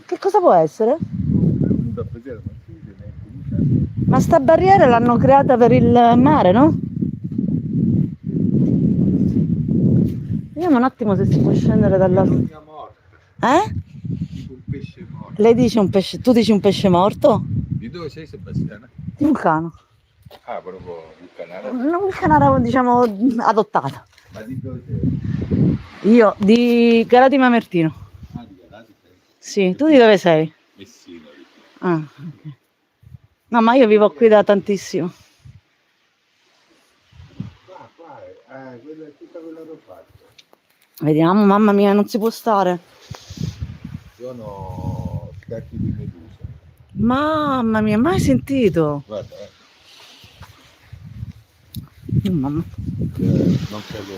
che cosa può essere? Da vedere, ma qui viene Ma sta barriera l'hanno creata per il mare, no? Vediamo un attimo se si può scendere dall'altro. una morta, Eh? tipo un pesce morto. Lei dice un pesce, tu dici un pesce morto? Di dove sei, Sebastiana? Di Vulcano. Ah, proprio il canale. Una Vulcana, diciamo, adottata. Ma di dove sei? Io di Galati Mamertino. Ah, di Galati sei? Sì, tu di dove sei? Messina. Ah, ok. No, ma io vivo qui da tantissimo. Qua è quella, tutta quella roba. Vediamo, mamma mia, non si può stare. Sono scacchi di medusa. Mamma mia, mai sentito. Guarda, Mamma. non credo.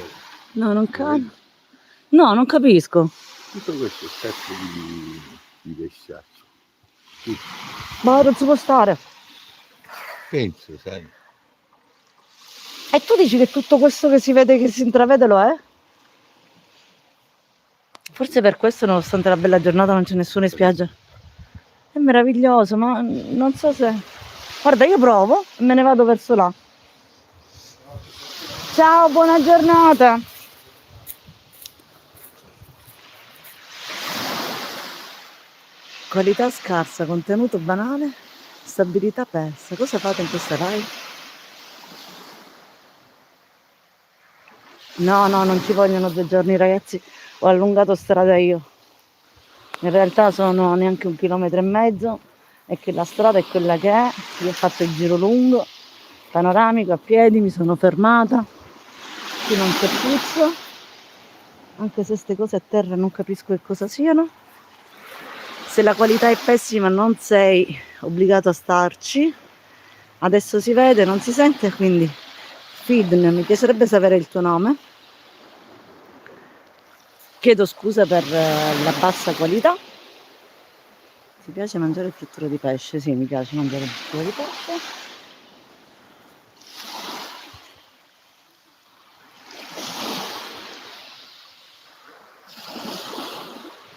No, non capisco. No, non capisco. Tutto questo scacchi di pesciaccio. Tutto. Ma non si può stare. Penso, sai. E tu dici che tutto questo che si vede, che si intravede lo è? Forse per questo, nonostante la bella giornata, non c'è nessuno in spiaggia. È meraviglioso, ma non so se... Guarda, io provo e me ne vado verso là. Ciao, buona giornata. Qualità scarsa, contenuto banale, stabilità persa. Cosa fate in questa live? No, non ci vogliono 2 giorni, ragazzi. Ho allungato strada io. In realtà sono neanche 1,5 km e che la strada è quella che è. Io ho fatto il giro lungo, panoramico, a piedi, mi sono fermata. Qui non c'è puzzo, anche se queste cose a terra non capisco che cosa siano. Se la qualità è pessima non sei obbligato a starci. Adesso si vede, non si sente, quindi feedne, mi piacerebbe sapere il tuo nome. Chiedo scusa per la bassa qualità. Ti piace mangiare frittore di pesce? Sì, mi piace mangiare frittore di pesce.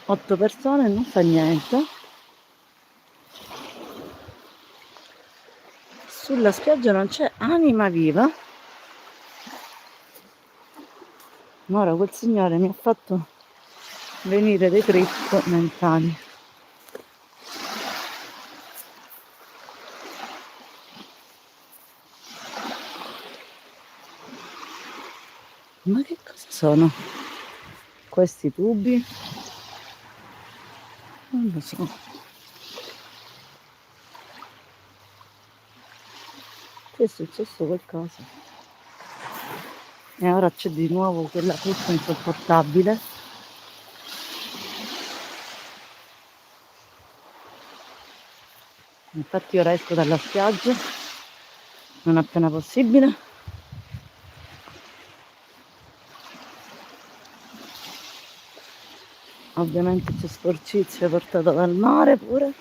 Otto persone, non fa niente. Sulla spiaggia non c'è anima viva. Ma ora quel signore mi ha fatto venire dei trip mentali. Ma che cosa sono questi tubi? Non lo so. Qui è successo qualcosa. E ora c'è di nuovo quella puzza insopportabile. Infatti ora esco dalla spiaggia non appena possibile. Ovviamente c'è sporcizia portata dal mare pure.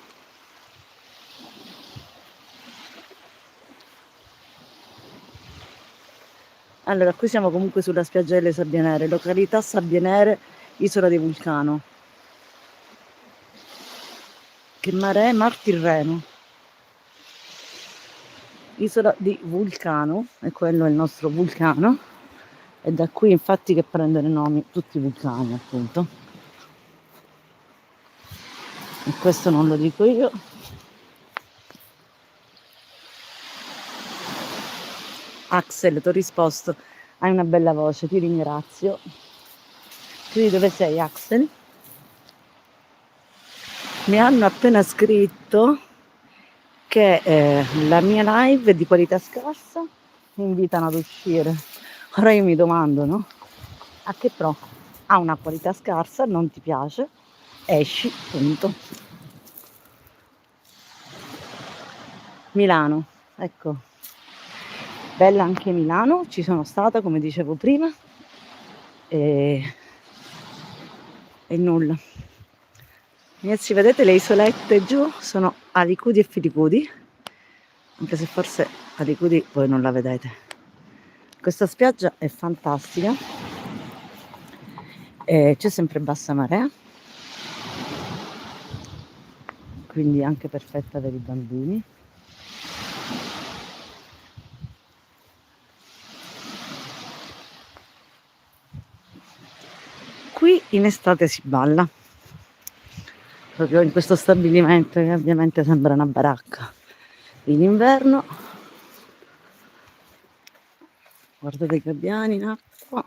Allora, qui siamo comunque sulla spiaggia delle Sabbie Nere, località Sabbie Nere, isola di Vulcano. Che mare è? Mar Tirreno. Isola di Vulcano, e quello è il nostro vulcano. È da qui infatti che prendono i nomi tutti i vulcani, appunto. E questo non lo dico io. Axel, ti ho risposto, hai una bella voce, ti ringrazio. Tu di dove sei, Axel? Mi hanno appena scritto che la mia live è di qualità scarsa, mi invitano ad uscire. Ora io mi domando, no? A che pro? Ha una qualità scarsa, non ti piace, esci, punto. Milano, ecco, bella anche Milano, ci sono stata come dicevo prima e nulla. Ragazzi, vedete le isolette giù sono Alicudi e Filicudi, anche se forse Alicudi voi non la vedete. Questa spiaggia è fantastica, c'è sempre bassa marea, quindi anche perfetta per i bambini. Qui in estate si balla, proprio in questo stabilimento che ovviamente sembra una baracca. In inverno, guardate i gabbiani in acqua.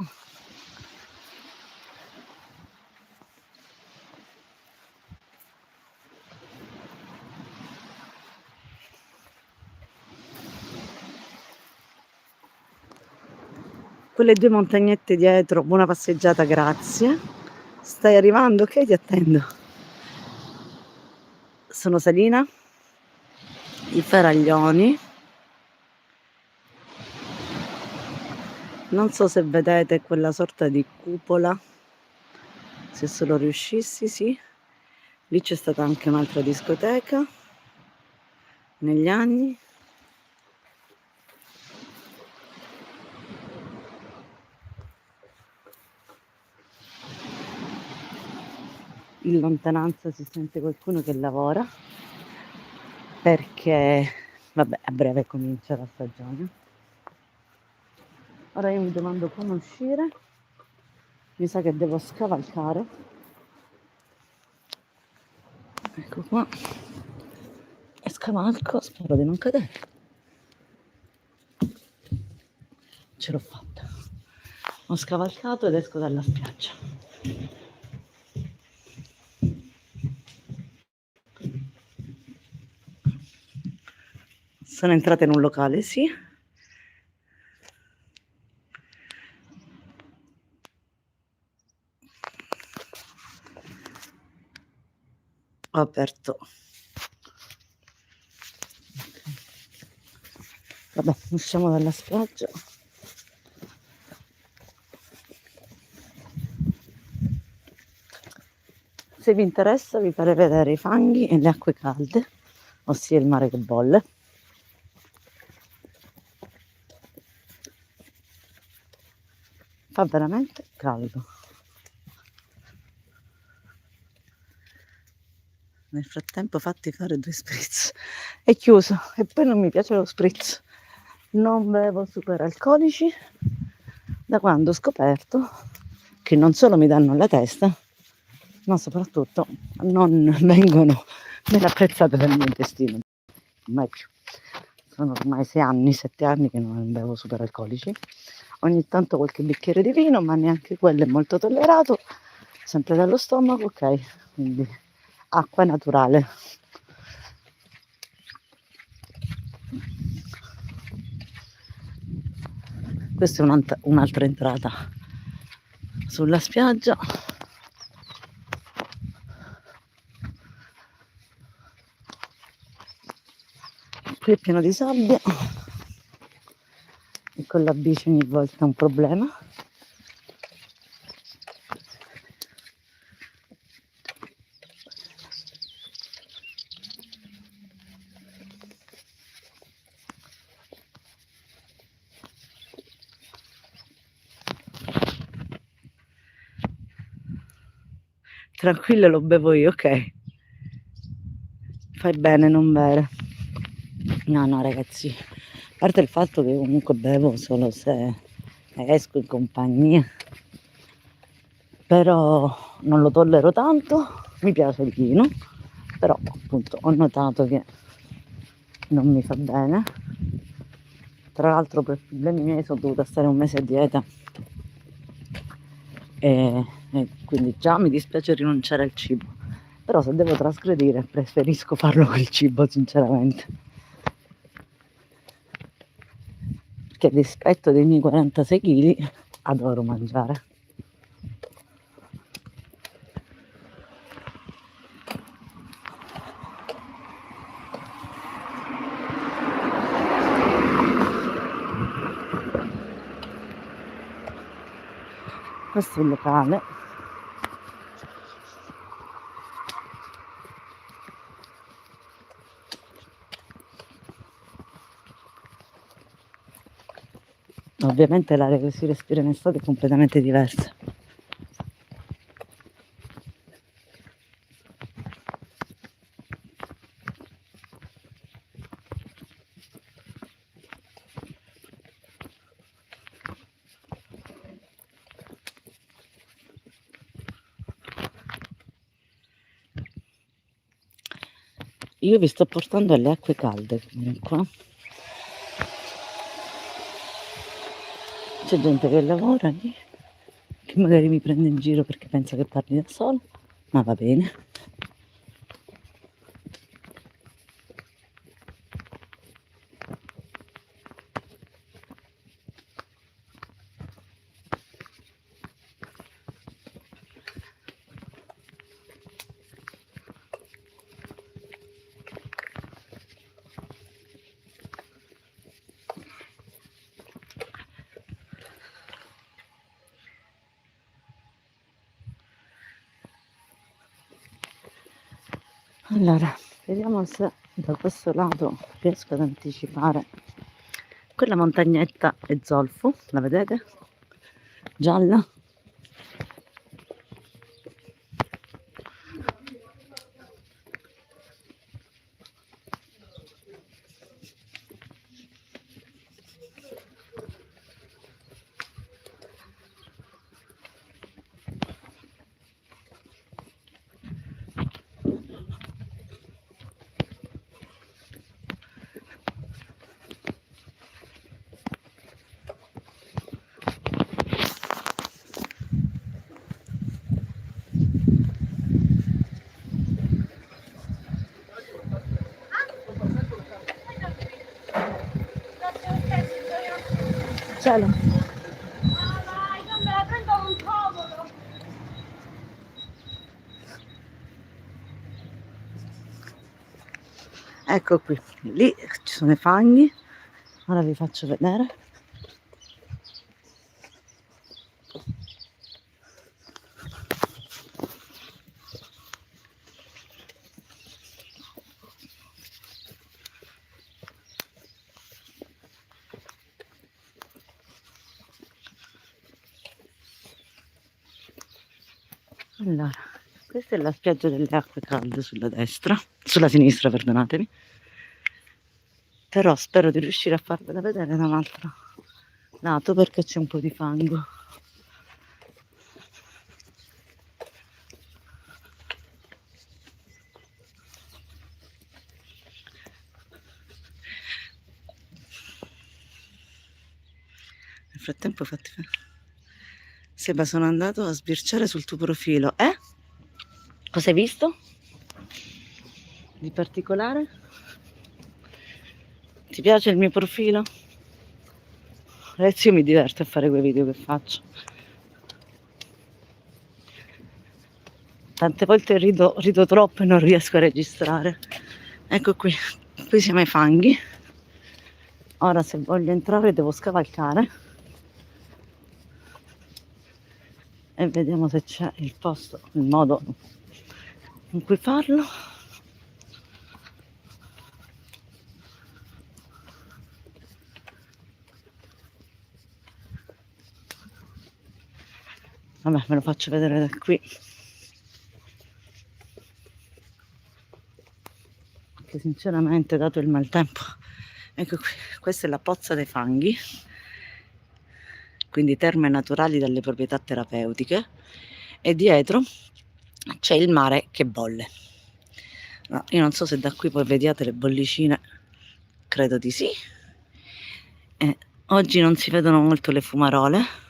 Quelle due montagnette dietro, buona passeggiata, grazie. Stai arrivando? Ok, ti attendo. Sono Salina, i Faraglioni. Non so se vedete quella sorta di cupola, se solo riuscissi, sì. Lì c'è stata anche un'altra discoteca negli anni. In lontananza si sente qualcuno che lavora perché, vabbè, a breve comincia la stagione. Ora io mi domando come uscire, mi sa che devo scavalcare. Ecco qua, e scavalco, spero di non cadere. Ce l'ho fatta, ho scavalcato ed esco dalla spiaggia. Sono entrata in un locale, sì. Ho aperto. Vabbè, usciamo dalla spiaggia. Se vi interessa vi farei vedere i fanghi e le acque calde, ossia il mare che bolle. Fa veramente caldo. Nel frattempo fatti fare 2 spritz. È chiuso e poi non mi piace lo spritz. Non bevo superalcolici da quando ho scoperto che non solo mi danno la testa, ma soprattutto non vengono ben apprezzate dal mio intestino. Mai più. Sono ormai 6 anni, 7 anni che non bevo superalcolici. Ogni tanto qualche bicchiere di vino, ma neanche quello è molto tollerato. Sempre dallo stomaco, ok. Quindi acqua naturale. Questa è un'altra entrata sulla spiaggia. Qui è pieno di sabbia e con la bici ogni volta è un problema. Tranquillo, lo bevo io, ok. Fai bene non bere. No, ragazzi, a parte il fatto che comunque bevo solo se esco in compagnia, però non lo tollero tanto, mi piace il vino, però appunto ho notato che non mi fa bene. Tra l'altro per problemi miei sono dovuta stare un mese a dieta e quindi già mi dispiace rinunciare al cibo, però se devo trasgredire preferisco farlo col cibo, sinceramente, perché a dispetto dei miei 46 kg adoro mangiare. Questo è un locale. Ovviamente l'aria che si respira in estate è completamente diversa. Io vi sto portando alle acque calde comunque. C'è gente che lavora lì, che magari mi prende in giro perché pensa che parli da solo, ma va bene. Allora, vediamo se da questo lato riesco ad anticipare. Quella montagnetta è zolfo, la vedete? Gialla. Cielo. Dai, non me la prendo un comodo. Ecco qui, lì ci sono i fanghi, ora vi faccio vedere. Allora, questa è la spiaggia delle acque calde sulla destra, sulla sinistra, perdonatemi. Però spero di riuscire a farvela vedere da un altro lato perché c'è un po' di fango. Nel frattempo fatti vedere. Seba, sono andato a sbirciare sul tuo profilo. Cosa hai visto? Di particolare? Ti piace il mio profilo? Adesso io mi diverto a fare quei video che faccio. Tante volte rido troppo e non riesco a registrare. Ecco qui, qui siamo ai fanghi. Ora se voglio entrare devo scavalcare. E vediamo se c'è il posto, il modo in cui farlo. Vabbè, ve lo faccio vedere da qui. Che sinceramente, dato il maltempo, ecco qui, questa è la pozza dei fanghi, quindi terme naturali dalle proprietà terapeutiche, e dietro c'è il mare che bolle. No, io non so se da qui poi vediate le bollicine, credo di sì. Oggi non si vedono molto le fumarole.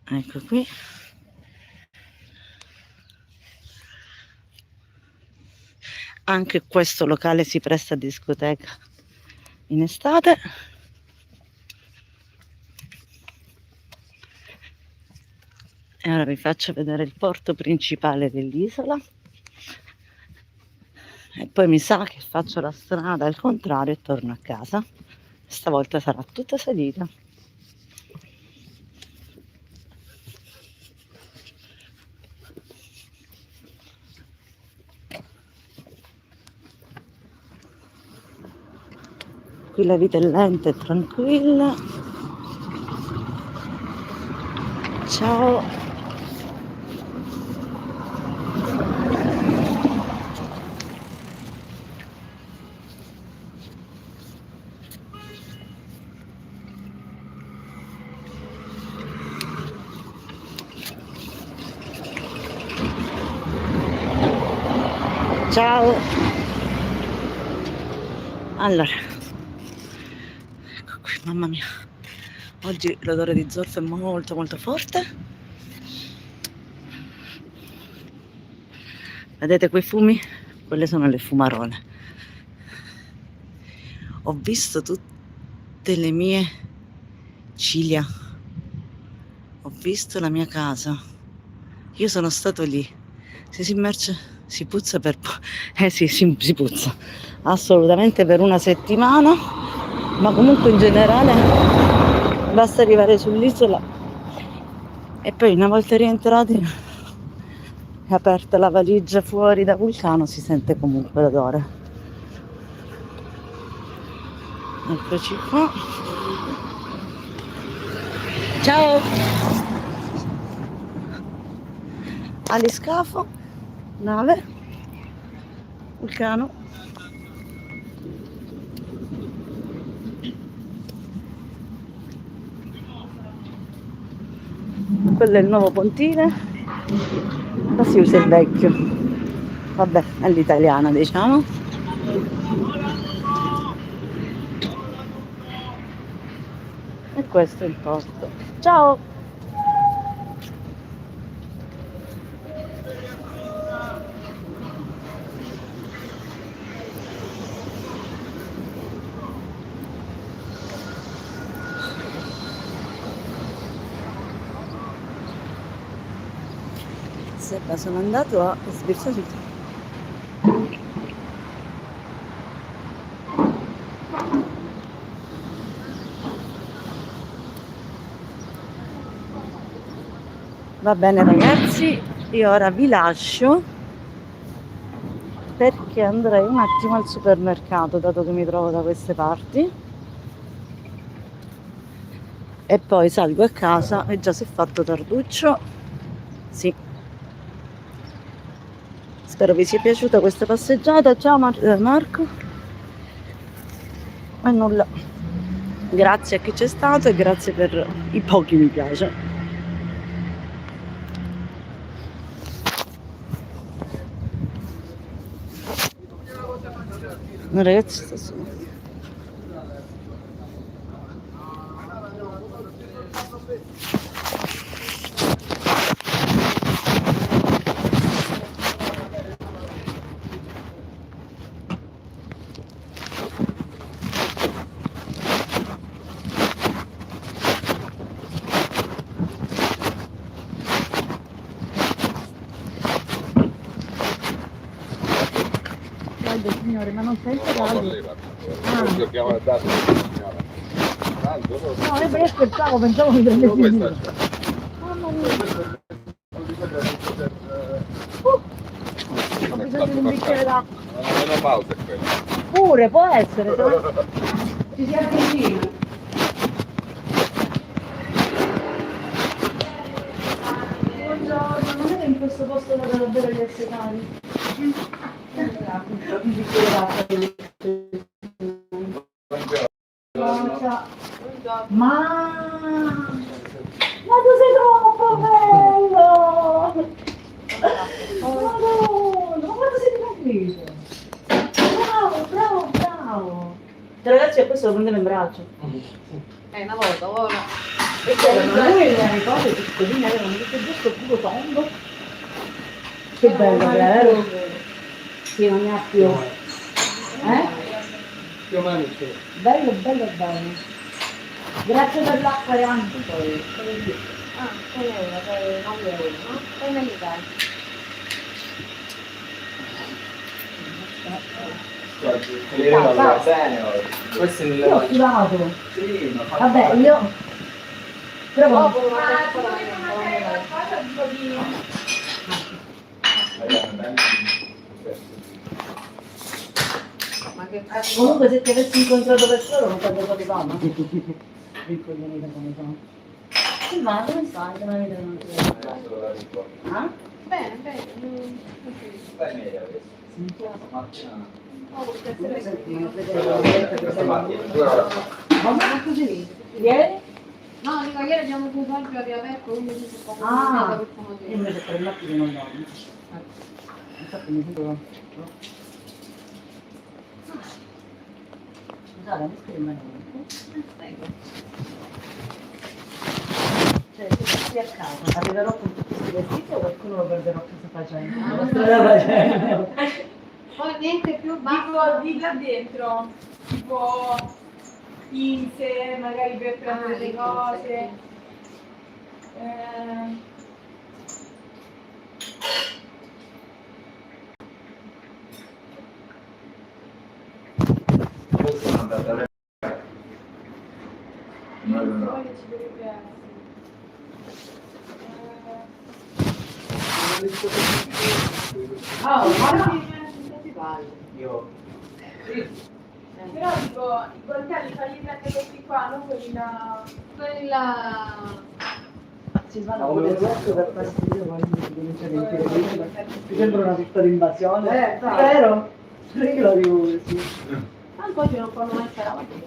Ecco qui. Anche questo locale si presta a discoteca in estate. E ora vi faccio vedere il porto principale dell'isola. E poi mi sa che faccio la strada al contrario e torno a casa. Stavolta sarà tutta salita. Qui la vita è lenta e tranquilla. Ciao. Ciao. Allora, ecco qui, mamma mia. Oggi l'odore di zolfo è molto molto forte. Vedete quei fumi? Quelle sono le fumarole. Ho visto tutte le mie ciglia. Ho visto la mia casa. Io sono stato lì. Se si immerge, si puzza per sì, si puzza. Assolutamente per una settimana. Ma comunque in generale basta arrivare sull'isola e poi una volta rientrati e aperta la valigia fuori da Vulcano si sente comunque l'odore. Eccoci qua. Ciao! Aliscafo, nave, Vulcano. Quello è il nuovo pontile, ma si usa il vecchio. Vabbè, è l'italiana, diciamo. E questo è il porto. Ciao! Sembra sono andato a sbirciare il Va bene ragazzi, io ora vi lascio perché andrei un attimo al supermercato dato che mi trovo da queste parti e poi salgo a casa e già si è fatto tarduccio. Sì. Spero vi sia piaciuta questa passeggiata. Ciao Marco. E nulla. Grazie a chi c'è stato e grazie per i pochi mi piace. No, ragazzi, sta solo. Signore, ma non sente caldo? Giochiamo a data, signora. No, io scherzavo, pensavo mi prendessi in giro. Mamma mia. Ho bisogno di un bicchiere d'acqua. Una pausa è quella. Pure, può essere, ci si avvicina. Buongiorno, non è che in questo posto vado davvero gli assetari? Un bicchiere d'acqua. Ma tu sei troppo bello! Madonna, ma quanto sei tranquillo! Bravo, bravo, bravo! Ragazzi, a questo lo prendevo in braccio. Una volta, ora. E c'erano lui le cose piccoline, avevano tutto giusto il culo tondo. Che bello, vero? Sì, non ne ha più. Più o meno sì. Bello, bello, bello. Grazie per l'acqua e anche poi. Ah, quella è una, poi 9 euro, no? Poi me li dai. Quelli non va bene oggi. Questo è il Io ho sudato. Sì, ma fa Vabbè, io... Però Dopo come... una qualcosa un po' di... Magari Comunque se ti avessi incontrato per solo non sarebbe potevamo. Rincoglionita come sono. Silvana, come stai? Che non avete Adesso la ricordo. Ah? Bene, bene. Stai meglio adesso. Mattina. Ma così? Ieri? No, dico, ieri abbiamo chiuso oggi a riaperto, quindi si è un po' Ah, complicato per questo io motivo. invece per il mattino non dormo. Infatti mi sento... Scusate, mi scrive Cioè, se stai a casa, arriverò con tutti questi vestiti o qualcuno lo perderò a casa facendo? Lo strada facendo. Poi niente più, Dico di là dentro, tipo pinze, magari per prendere le cose. Dove sono andata a no. Poi ci dovrebbe essere. Io. Però dico, i coltelli fagli prendere questi qua, non quelli là. quella... Silvana, come il resto per fastidio, poi mi comincia a riempire mi sembra una piccola invasione. Vero? Io lo dico così. Tanto oggi non fanno mai fare la mattina.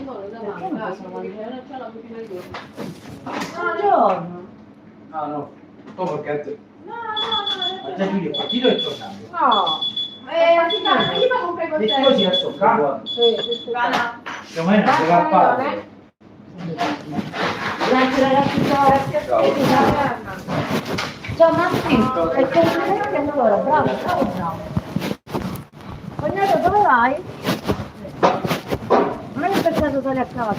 Non lo davanti, non c'è la cucina di giorno. Buongiorno. No, no. Come perché? No, Ma già qui è partito e è tornato. No! prima compra i E coltelli. così a sopra. Guarda. Più o meno si va a fare. Grazie ragazzi, ciao. Ciao Massimo, è complimenti allora, bravo, bravo, bravo. Cognato, dove vai? Non è che per caso sali a casa?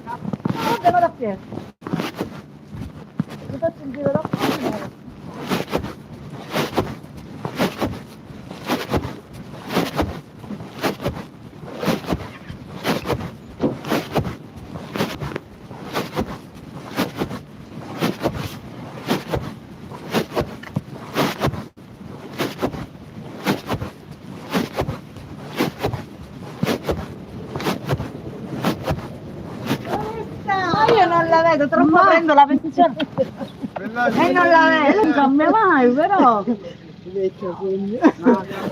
No, devo da piedi. Mi faccio un giro da fuori. Ma io non la vedo, troppo prendo la pensione e non la vedo, non cambia mai però.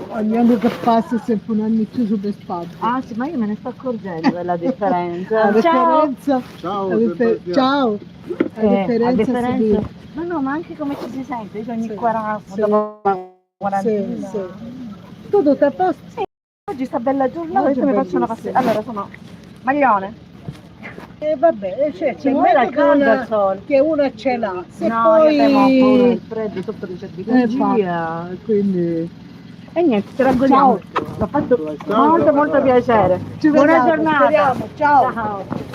Ogni anno che passa è sempre un anno in più su per spalle. Ah sì, ma io me ne sto accorgendo della differenza. La Ciao! differenza, ciao, la differenza si vede. Ma no, ma anche come ci si sente, io ogni Sì, 40, sì. dopo 40 Sì, sì. Tu tutto a posto? Oggi sta bella giornata, Oggi adesso mi è faccio una bellissimo. passeggiata. Allora sono maglione. E vabbè, cioè, c'è Signora, meglio caldo al sole. che una ce l'ha. Se No, poi... io temo paura del freddo, sotto di Via, quindi... E niente, ti raggoliamo. L'ho fatto molto molto piacere. Ci Buona vediamo, giornata. speriamo. Ciao. Ciao.